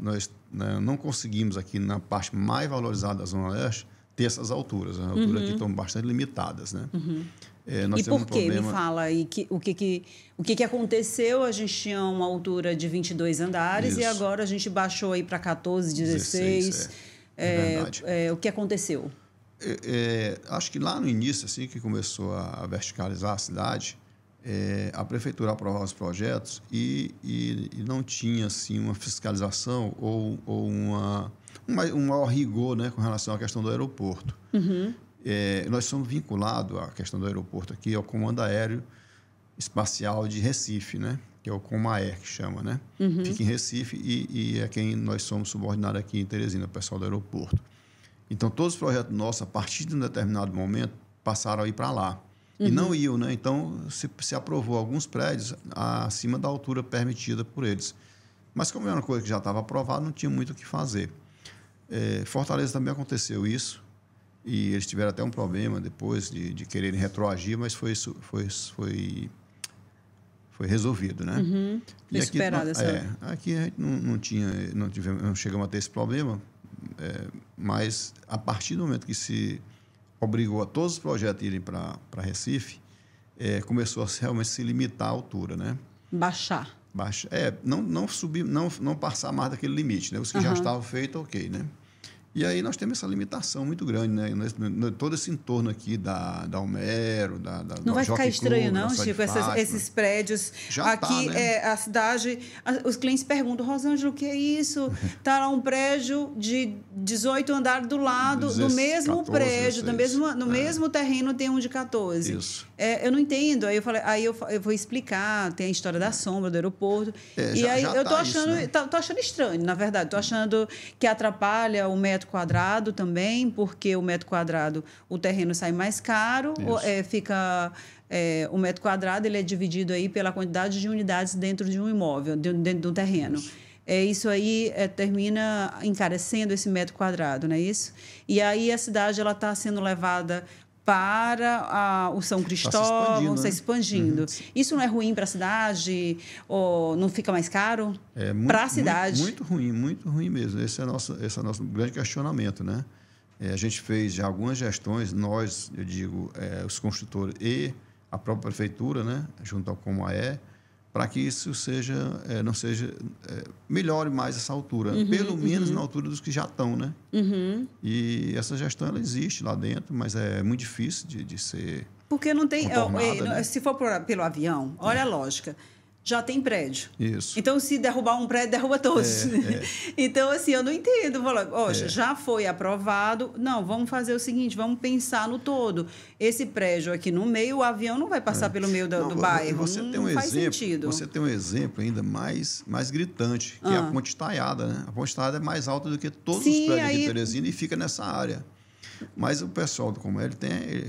S2: nós não conseguimos aqui, na parte mais valorizada da Zona Leste, ter essas alturas. As alturas aqui estão bastante limitadas, né?
S1: E por quê? Me fala aí o que aconteceu. A gente tinha uma altura de 22 andares. Isso. E agora a gente baixou aí para 14, 16.
S2: É verdade.
S1: O que aconteceu?
S2: Acho que lá no início, assim, que começou a verticalizar a cidade, a prefeitura aprovava os projetos e não tinha assim, uma fiscalização ou um maior rigor, né, com relação à questão do aeroporto. Nós somos vinculados à questão do aeroporto aqui ao Comando Aéreo Espacial de Recife, né? Que é o Comaer, que chama, né? Fica em Recife e é quem nós somos subordinados aqui em Teresina, o pessoal do aeroporto. Então, todos os projetos nossos, a partir de um determinado momento, passaram a ir para lá. E não iam, né? Então, se aprovou alguns prédios acima da altura permitida por eles. Mas, como era uma coisa que já estava aprovada, não tinha muito o que fazer. Fortaleza também aconteceu isso. E eles tiveram até um problema depois de quererem retroagir, mas foi resolvido, né?
S1: Foi superado
S2: aqui a gente não chegamos a ter esse problema, mas a partir do momento que se obrigou a todos os projetos a irem para Recife, começou a realmente se limitar a altura, né?
S1: Baixar.
S2: Não subir, não passar mais daquele limite, né? Os que já estavam feitos, ok, né? E aí nós temos essa limitação muito grande, né? Todo esse entorno aqui da Homero,
S1: não vai ficar estranho,
S2: Clube,
S1: não, Chico, esses prédios.
S2: Já
S1: aqui,
S2: tá, né?
S1: a cidade, os clientes perguntam, Rosângela, o que é isso? Está lá um prédio de 18 andares do lado, do mesmo
S2: 14,
S1: prédio,
S2: 16.
S1: no mesmo terreno tem um de 14.
S2: Isso.
S1: Eu não entendo. Aí eu vou explicar, tem a história da sombra, do aeroporto. Aí eu tô achando,
S2: isso, né?
S1: tô achando estranho, na verdade. Tô achando que atrapalha o metro quadrado também, porque o metro quadrado, o terreno sai mais caro, o metro quadrado ele é dividido aí pela quantidade de unidades dentro de um imóvel, dentro de um terreno. Isso aí termina encarecendo esse metro quadrado, não é isso? E aí a cidade está sendo levada para o São Cristóvão, está se expandindo. Isso não é ruim para a cidade? Ou não fica mais caro? Para a cidade?
S2: Muito ruim mesmo. Esse é o nosso grande questionamento, né? A gente fez já algumas gestões, nós, eu digo, os construtores e a própria prefeitura, né? Junto ao Comaé, para que isso não seja melhore mais essa altura, pelo menos na altura dos que já estão, né? E essa gestão ela existe lá dentro, mas é muito difícil de ser
S1: porque não tem,
S2: né?
S1: Se for pelo avião, olha a lógica. Já tem prédio.
S2: Isso.
S1: Então, se derrubar um prédio, derruba todos. Então, assim, eu não entendo. Já foi aprovado. Não, vamos fazer o seguinte, vamos pensar no todo. Esse prédio aqui no meio, o avião não vai passar pelo meio do bairro. Não faz sentido.
S2: Você tem um exemplo ainda mais gritante, que é a Ponte Estaiada, né? A Ponte Estaiada é mais alta do que todos os prédios aqui de Teresina e fica nessa área. Mas o pessoal do Comaé,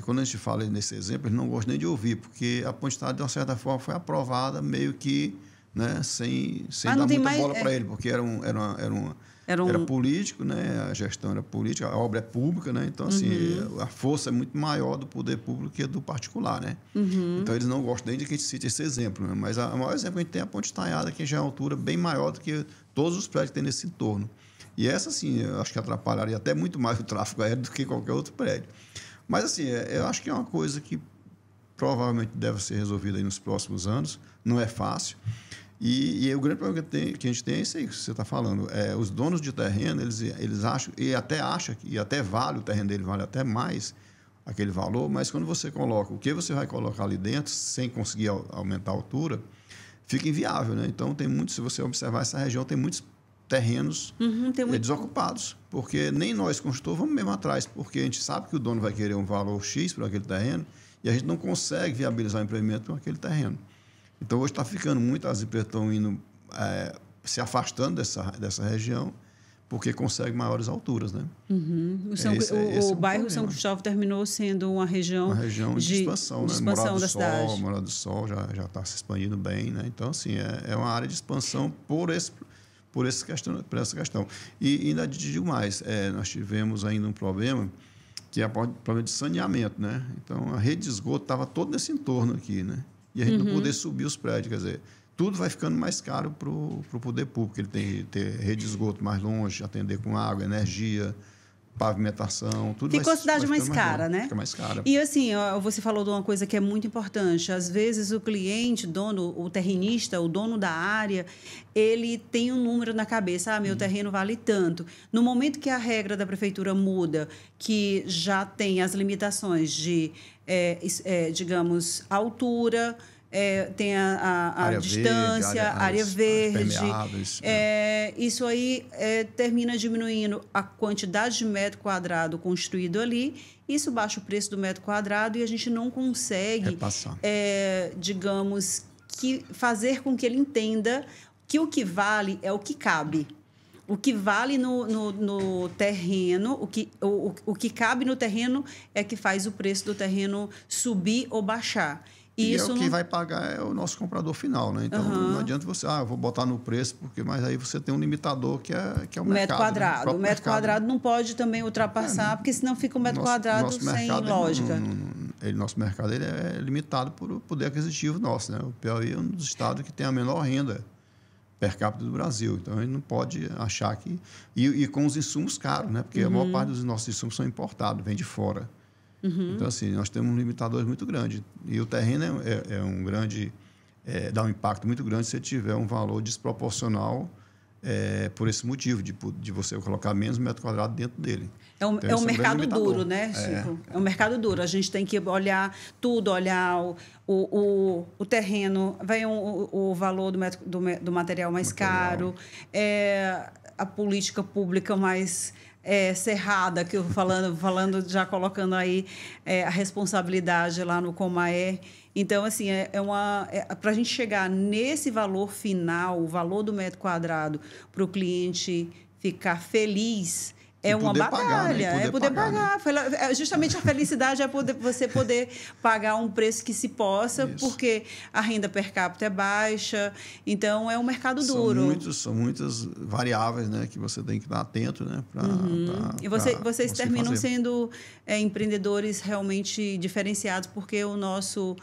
S2: quando a gente fala nesse exemplo, ele não gosta nem de ouvir, porque a Ponte Estaiada, de uma certa forma, foi aprovada meio que, né, sem dar muita bola para ele, porque era político, né? A gestão era política, a obra é pública, né? Então, assim, a força é muito maior do poder público que do particular, né? Então, eles não gostam nem de que a gente cite esse exemplo, né? Mas o maior exemplo que a gente tem é a Ponte Estaiada, que já é uma altura bem maior do que todos os prédios que tem nesse entorno. E essa, sim, eu acho que atrapalharia até muito mais o tráfego aéreo do que qualquer outro prédio. Mas, assim, eu acho que é uma coisa que provavelmente deve ser resolvida aí nos próximos anos. Não é fácil. E o grande problema que a gente tem é isso aí que você está falando. Os donos de terreno, eles acham, e até vale, o terreno dele vale até mais aquele valor, mas quando você coloca o que você vai colocar ali dentro, sem conseguir aumentar a altura, fica inviável, né? Então, se você observar essa região, tem muitos terrenos desocupados, porque nem nós, construtores, vamos mesmo atrás, porque a gente sabe que o dono vai querer um valor X para aquele terreno e a gente não consegue viabilizar o empreendimento com aquele terreno. Então, hoje está ficando as empresas estão indo, se afastando dessa região, porque consegue maiores alturas, né?
S1: O bairro São Cristóvão terminou sendo uma região
S2: de expansão, né?
S1: Expansão da cidade.
S2: Morada do Sol já está se expandindo bem, né? Então, assim, é uma área de expansão por essa questão. E ainda digo mais, nós tivemos ainda um problema, que é o problema de saneamento, né? Então, a rede de esgoto estava todo nesse entorno aqui, né? E a gente não poder subir os prédios, quer dizer, tudo vai ficando mais caro para o poder público. Ele tem que ter rede de esgoto mais longe, atender com água, energia, pavimentação, tudo.
S1: Ficou a cidade mais cara, né?
S2: Fica mais cara.
S1: E assim, você falou de uma coisa que é muito importante. Às vezes o cliente, o terrenista, o dono da área, ele tem um número na cabeça. Meu terreno vale tanto. No momento que a regra da prefeitura muda, que já tem as limitações de, digamos, altura, tem a distância, área verde. Isso aí termina diminuindo a quantidade de metro quadrado construído ali. Isso baixa o preço do metro quadrado e a gente não consegue, digamos, fazer com que ele entenda que o que vale é o que cabe. O que vale no terreno, o que cabe no terreno é que faz o preço do terreno subir ou baixar.
S2: E o que vai pagar é o nosso comprador final, né? Então, não adianta você, eu vou botar no preço, mas aí você tem um limitador que é o mercado.
S1: Metro quadrado. Né? O metro quadrado não pode também ultrapassar, porque senão fica um metro quadrado sem lógica.
S2: Nosso mercado ele é limitado por poder aquisitivo nosso, né? O Piauí é um dos estados que tem a menor renda per capita do Brasil. Então, ele não pode achar que... E com os insumos caros, né? Porque a maior parte dos nossos insumos são importados, vem de fora. Então, assim, nós temos limitadores muito grandes. E o terreno é um grande... dá um impacto muito grande se ele tiver um valor desproporcional por esse motivo, de você colocar menos metro quadrado dentro dele.
S1: Então, é um mercado duro, né, Chico? É um mercado duro. A gente tem que olhar tudo, olhar o terreno, vem o valor do material mais caro, a política pública mais cerrada, que eu falando já colocando aí a responsabilidade lá no Comaé. Então, assim, para a gente chegar nesse valor final, o valor do metro quadrado, para o cliente ficar feliz, é uma batalha,
S2: pagar, né?
S1: Poder pagar. Né? Justamente a felicidade é você poder pagar um preço que se possa, porque a renda per capita é baixa, então é um mercado duro.
S2: São muitas variáveis, né, que você tem que estar atento, né?
S1: E vocês terminam sendo empreendedores realmente diferenciados, porque o nosso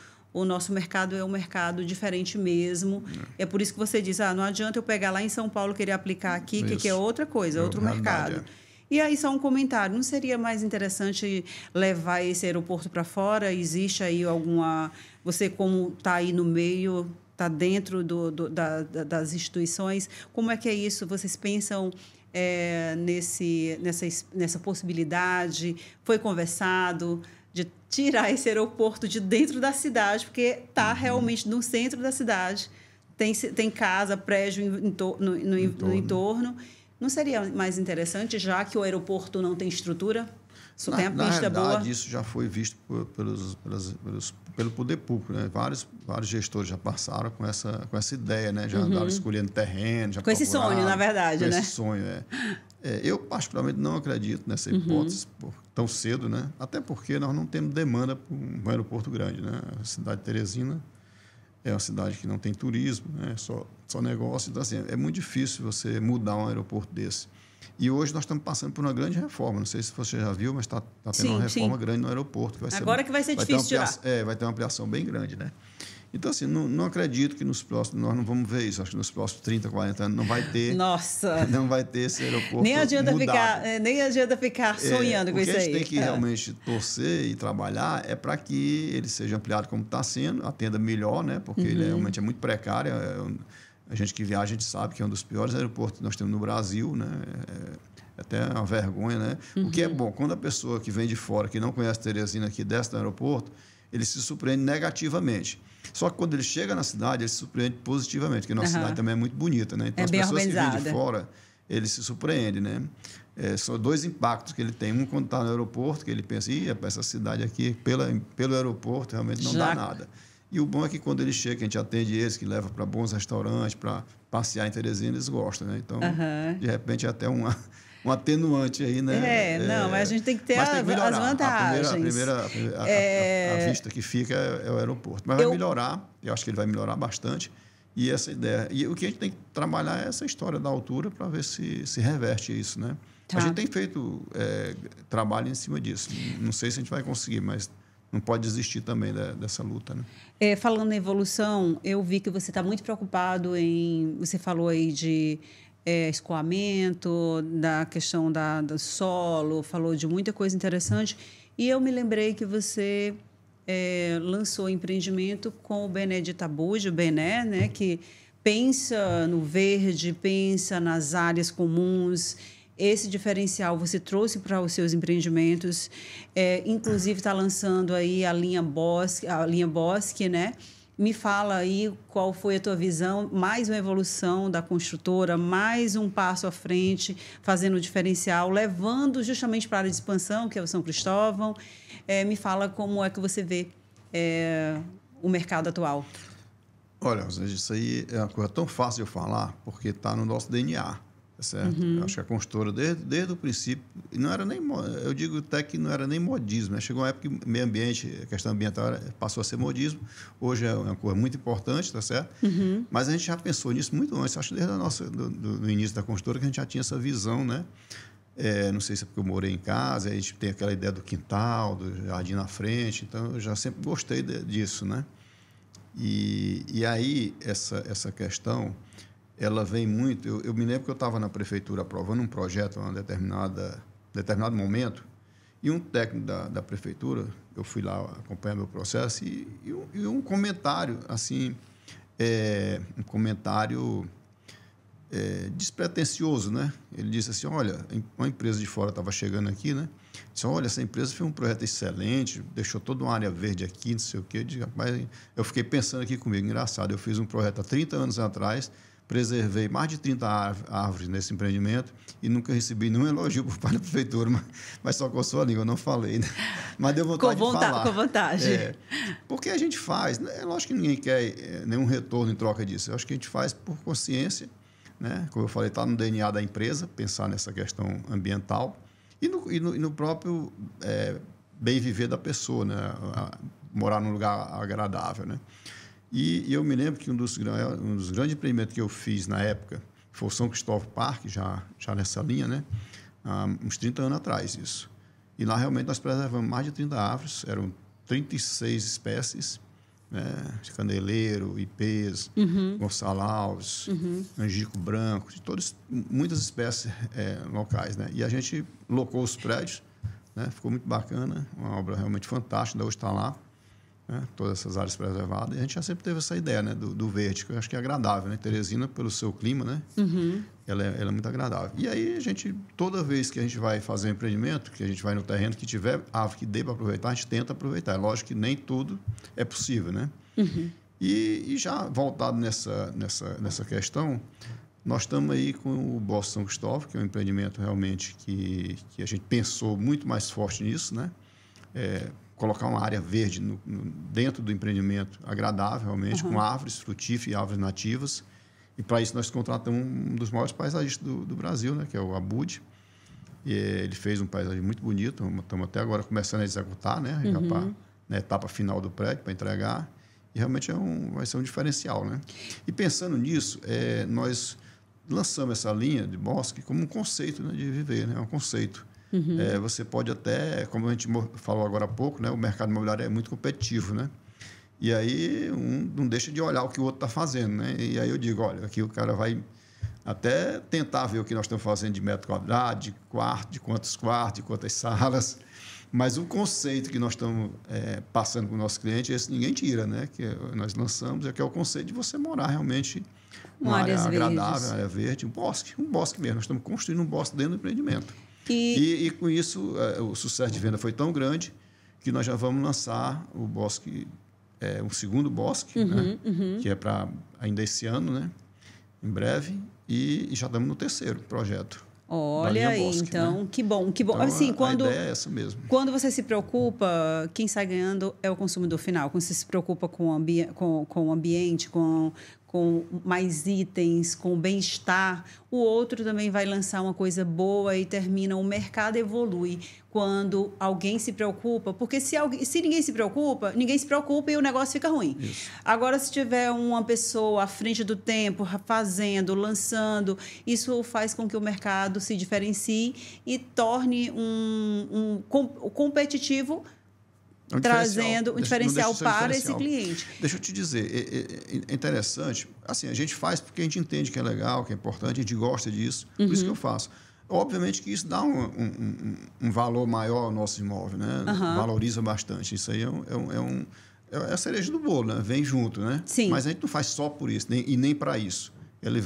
S1: mercado é um mercado diferente mesmo. É por isso que você diz, não adianta eu pegar lá em São Paulo e querer aplicar aqui, que é outra coisa, outro mercado. E aí, só um comentário, não seria mais interessante levar esse aeroporto para fora? Existe aí alguma... Você, como está aí no meio, está dentro das instituições, como é que é isso? Vocês pensam nessa possibilidade? Foi conversado de tirar esse aeroporto de dentro da cidade, porque está realmente no centro da cidade, tem casa, prédio no entorno. Não seria mais interessante, já que o aeroporto não tem estrutura? Só tem a pista boa?
S2: Na verdade, isso já foi visto pelo poder público, né? Vários gestores já passaram com essa ideia, né? Já andaram escolhendo terreno, já
S1: com esse sonho, na verdade,
S2: com
S1: né?
S2: Esse sonho, eu, particularmente, não acredito nessa hipótese tão cedo, né? Até porque nós não temos demanda por um aeroporto grande, né? A cidade de Teresina é uma cidade que não tem turismo, né? Só negócio. Então, assim, é muito difícil você mudar um aeroporto desse. E hoje nós estamos passando por uma grande reforma. Não sei se você já viu, mas está tendo uma reforma grande no aeroporto.
S1: Que vai ser difícil tirar.
S2: Vai ter uma ampliação bem grande, né? Então, assim, não acredito que nos próximos... Nós não vamos ver isso. Acho que nos próximos 30, 40 anos não vai ter...
S1: Nossa!
S2: Não vai ter esse aeroporto
S1: nem adianta
S2: mudado.
S1: Nem adianta ficar sonhando com isso aí.
S2: O que a gente tem que realmente torcer e trabalhar é para que ele seja ampliado como está sendo, atenda melhor, né? Porque ele realmente é muito precário. A gente que viaja, a gente sabe que é um dos piores aeroportos que nós temos no Brasil, né? É até uma vergonha, né? O que é bom, quando a pessoa que vem de fora, que não conhece Teresina, aqui desce do aeroporto, ele se surpreende negativamente. Só que quando ele chega na cidade, ele se surpreende positivamente, porque a nossa cidade também é muito bonita, né? Então, as pessoas que vêm de fora, ele se surpreende, né? São dois impactos que ele tem. Um, quando está no aeroporto, que ele pensa, essa cidade aqui, pelo aeroporto, realmente não dá nada. E o bom é que quando ele chega, que a gente atende eles, que leva para bons restaurantes, para passear em Teresina, eles gostam, né? Então, de repente, é até um atenuante aí, né?
S1: Mas a gente tem que ter as vantagens.
S2: A vista que fica é o aeroporto. Mas vai melhorar, eu acho que ele vai melhorar bastante. E essa ideia. E o que a gente tem que trabalhar é essa história da altura para ver se reverte isso, né? A gente tem feito trabalho em cima disso. Não sei se a gente vai conseguir, mas não pode desistir também dessa luta, né?
S1: Falando em evolução, eu vi que você está muito preocupado em... Você falou aí de escoamento, da questão do solo, falou de muita coisa interessante. E eu me lembrei que você lançou empreendimento com o Bené de Itabuja, o Bené, né, que pensa no verde, pensa nas áreas comuns. Esse diferencial você trouxe para os seus empreendimentos. Inclusive, está lançando aí a linha Bosque, né? Me fala aí qual foi a tua visão, mais uma evolução da construtora, mais um passo à frente, fazendo o diferencial, levando justamente para a área de expansão, que é o São Cristóvão. Me fala como é que você vê o mercado atual.
S2: Olha, isso aí é uma coisa tão fácil de eu falar, porque está no nosso DNA. Certo? Acho que a construtora, desde o princípio, não era nem, eu digo até que não era nem modismo, né? Chegou uma época que meio ambiente, a questão ambiental passou a ser modismo, hoje é uma coisa muito importante, tá certo? Mas a gente já pensou nisso muito antes, acho que desde do início da construtora que a gente já tinha essa visão, né? Não sei se é porque eu morei em casa, a gente tem aquela ideia do quintal, do jardim na frente, então eu já sempre gostei disso, né? E aí, essa questão... ela vem muito... Eu me lembro que eu estava na prefeitura aprovando um projeto em determinado momento, e um técnico da prefeitura, eu fui lá acompanhar meu processo, e um comentário, assim, despretensioso, né? Ele disse assim, olha, uma empresa de fora estava chegando aqui, né? Disse, olha, essa empresa fez um projeto excelente, deixou toda uma área verde aqui, não sei o quê. Mas eu fiquei pensando aqui comigo, engraçado, eu fiz um projeto há 30 anos atrás, preservei mais de 30 árvores nesse empreendimento e nunca recebi nenhum elogio por parte da prefeitura, mas só coçou a língua, eu não falei, né? Mas deu vontade de falar.
S1: Com vontade.
S2: Porque a gente faz, né? Lógico que ninguém quer nenhum retorno em troca disso, eu acho que a gente faz por consciência, né? Como eu falei, está no DNA da empresa, pensar nessa questão ambiental e no próprio bem viver da pessoa, né? Morar num lugar agradável, né? E eu me lembro que um dos grandes empreendimentos que eu fiz na época foi o São Cristóvão Parque, já nessa linha, né? Há uns 30 anos atrás, isso. E lá realmente nós preservamos mais de 30 árvores, eram 36 espécies, né? Caneleiro, ipês, Gonçalo Alves, angico branco, muitas espécies locais, né? E a gente locou os prédios, né? Ficou muito bacana, uma obra realmente fantástica, hoje está lá, né? Todas essas áreas preservadas. E a gente já sempre teve essa ideia, né? do verde, que eu acho que é agradável, né? Teresina, pelo seu clima, né? Ela é muito agradável. E aí, toda vez que a gente vai fazer um empreendimento, que a gente vai no terreno, que tiver árvore que dê para aproveitar, a gente tenta aproveitar. É lógico que nem tudo é possível, né? E já voltado nessa questão, nós estamos aí com o Bosque São Cristóvão, que é um empreendimento realmente que a gente pensou muito mais forte nisso, né? Colocar uma área verde dentro do empreendimento agradável, realmente, com árvores frutíferas e árvores nativas. E, para isso, nós contratamos um dos maiores paisagistas do Brasil, né, que é o Abud. E ele fez um paisagem muito bonito. Estamos até agora começando a executar, né, já na etapa final do prédio, para entregar. E realmente vai ser um diferencial, né? E pensando nisso, nós lançamos essa linha de bosque como um conceito, né, de viver, né? É um conceito. Você pode até, como a gente falou agora há pouco, né, o mercado imobiliário é muito competitivo, né? E aí não deixa de olhar o que o outro está fazendo, né? E aí eu digo, olha, aqui o cara vai até tentar ver o que nós estamos fazendo de metro quadrado, de quarto, de quantos quartos, de quantas salas, mas o conceito que nós estamos passando para o nosso cliente, esse ninguém tira, né? Que nós lançamos, que é o conceito de você morar realmente numa área agradável, área verde, um bosque mesmo. Nós estamos construindo um bosque dentro do empreendimento. E com isso, o sucesso de venda foi tão grande que nós já vamos lançar o bosque, um segundo bosque, né? Que é para ainda esse ano, né? Em breve, e já estamos no terceiro projeto.
S1: Olha aí, bosque, então, né? Que bom. Então, assim,
S2: a ideia é essa mesmo.
S1: Quando você se preocupa, quem sai ganhando é o consumidor final. Quando você se preocupa com o ambiente, com mais itens, com o bem-estar, o outro também vai lançar uma coisa boa e termina. O mercado evolui quando alguém se preocupa, porque se ninguém se preocupa e o negócio fica ruim.
S2: Isso.
S1: Agora, se tiver uma pessoa à frente do tempo, fazendo, lançando, isso faz com que o mercado se diferencie e torne um competitivo, trazendo um diferencial para esse cliente.
S2: Deixa eu te dizer, é interessante, assim, a gente faz porque a gente entende que é legal, que é importante, a gente gosta disso, por isso que eu faço. Obviamente que isso dá um valor maior ao nosso imóvel, né? Valoriza bastante. Isso aí é a cereja do bolo, né? Vem junto, né?
S1: Sim.
S2: Mas a gente não faz só por isso, nem para isso. Ele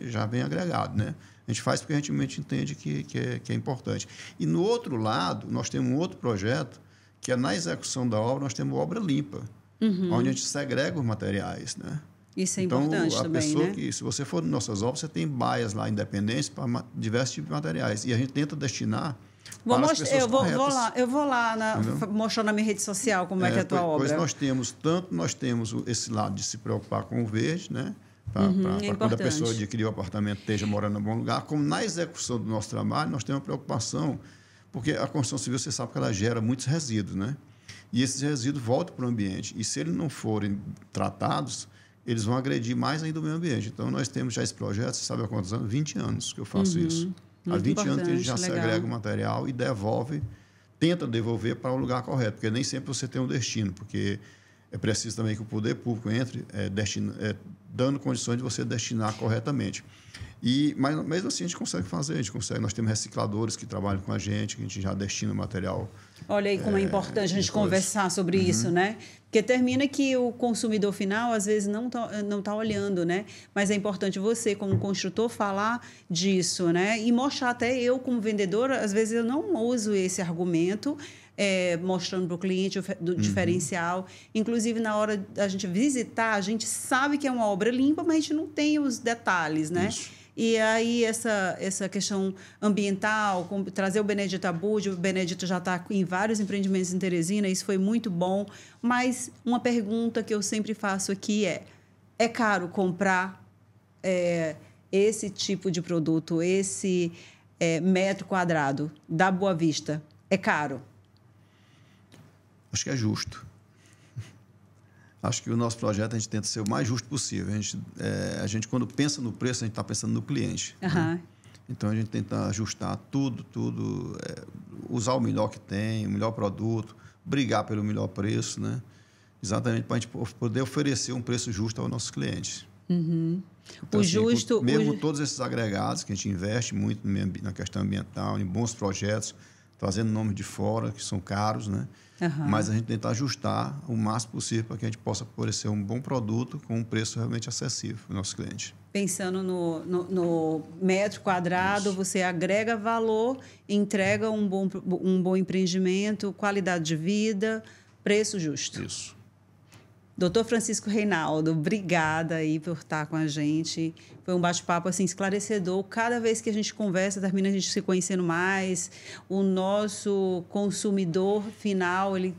S2: já vem agregado, né? A gente faz porque a gente realmente entende que é importante. E no outro lado, nós temos um outro projeto, que é na execução da obra, nós temos obra limpa, onde a gente segrega os materiais, né?
S1: Isso é importante também, né?
S2: Então, a pessoa se você for nas nossas obras, você tem baias lá independentes para diversos tipos de materiais. E a gente tenta destinar para as pessoas corretas.
S1: Eu vou lá mostrar na minha rede social como é que é a tua obra.
S2: Pois nós temos esse lado de se preocupar com o verde, né? Para quando a pessoa adquirir o apartamento esteja morando em um bom lugar, como na execução do nosso trabalho, nós temos uma preocupação, porque a construção civil, você sabe que ela gera muitos resíduos, né? E esses resíduos voltam para o ambiente. E se eles não forem tratados, eles vão agredir mais ainda o meio ambiente. Então, nós temos já esse projeto, você sabe há quantos anos? 20 anos que eu faço isso. Há 20 anos que a gente já segrega o material e tenta devolver para o lugar correto, porque nem sempre você tem um destino, porque é preciso também que o poder público entre dando condições de você destinar corretamente. Mas mesmo assim a gente consegue fazer, nós temos recicladores que trabalham com a gente já destina material.
S1: Olha aí como é importante a gente conversar sobre isso, né? Porque termina que o consumidor final, às vezes, não tá olhando, né? Mas é importante você, como construtor, falar disso, né? E mostrar até eu, como vendedora, às vezes eu não uso esse argumento, mostrando para o cliente do diferencial. Inclusive, na hora da gente visitar, a gente sabe que é uma obra limpa, mas a gente não tem os detalhes, né? Isso. E aí, essa questão ambiental, trazer o Benedito Abud, o Benedito já está em vários empreendimentos em Teresina, isso foi muito bom. Mas uma pergunta que eu sempre faço aqui é caro comprar esse tipo de produto, esse metro quadrado da Boa Vista? É caro?
S2: Acho que é justo. Acho que o nosso projeto a gente tenta ser o mais justo possível. A gente quando pensa no preço, a gente está pensando no cliente. Né? Então, a gente tenta ajustar tudo, usar o melhor que tem, o melhor produto, brigar pelo melhor preço, né? Exatamente para a gente poder oferecer um preço justo aos nossos clientes. Então, mesmo todos esses agregados que a gente investe muito na questão ambiental, em bons projetos, trazendo nomes de fora, que são caros, né? Mas a gente tenta ajustar o máximo possível para que a gente possa oferecer um bom produto com um preço realmente acessível para os nossos clientes.
S1: Pensando no metro quadrado, isso. Você agrega valor, entrega um bom empreendimento, qualidade de vida, preço justo.
S2: Isso.
S1: Doutor Francisco Reinaldo, obrigada aí por estar com a gente. Foi um bate-papo assim, esclarecedor. Cada vez que a gente conversa, termina a gente se conhecendo mais. O nosso consumidor final, ele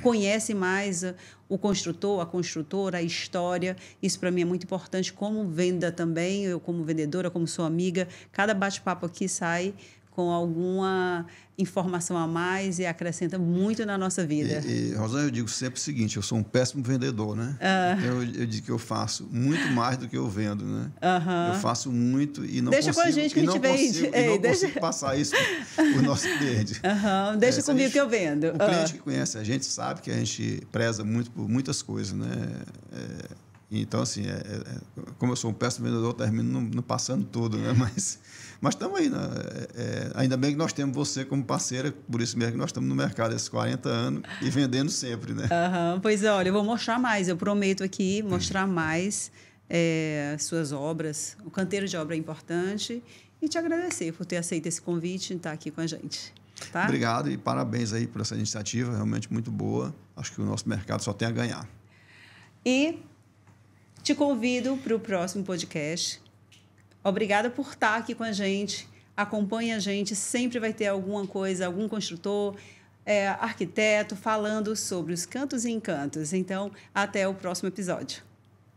S1: conhece mais o construtor, a construtora, a história. Isso, para mim, é muito importante. Como venda também, eu como vendedora, como sua amiga, cada bate-papo aqui sai com alguma informação a mais e acrescenta muito na nossa vida.
S2: Rosângela, eu digo sempre o seguinte, eu sou um péssimo vendedor, né? Então, eu digo que eu faço muito mais do que eu vendo, né? Eu faço muito e não consigo...
S1: com a gente que a gente vende.
S2: Consigo passar isso para o nosso cliente.
S1: Deixa comigo que eu vendo.
S2: O cliente que conhece a gente sabe que a gente preza muito por muitas coisas, né? Então, assim, como eu sou um péssimo vendedor, eu termino não passando tudo, né? Mas estamos aí, né? Ainda bem que nós temos você como parceira, por isso mesmo que nós estamos no mercado esses 40 anos e vendendo sempre, né?
S1: Pois olha, eu vou mostrar mais, eu prometo aqui mostrar mais suas obras. O canteiro de obra é importante e te agradecer por ter aceito esse convite e estar aqui com a gente. Tá?
S2: Obrigado e parabéns aí por essa iniciativa, realmente muito boa. Acho que o nosso mercado só tem a ganhar.
S1: E te convido para o próximo podcast. Obrigada por estar aqui com a gente. Acompanhe a gente. Sempre vai ter alguma coisa, algum construtor, arquiteto falando sobre os cantos e encantos. Então, até o próximo episódio.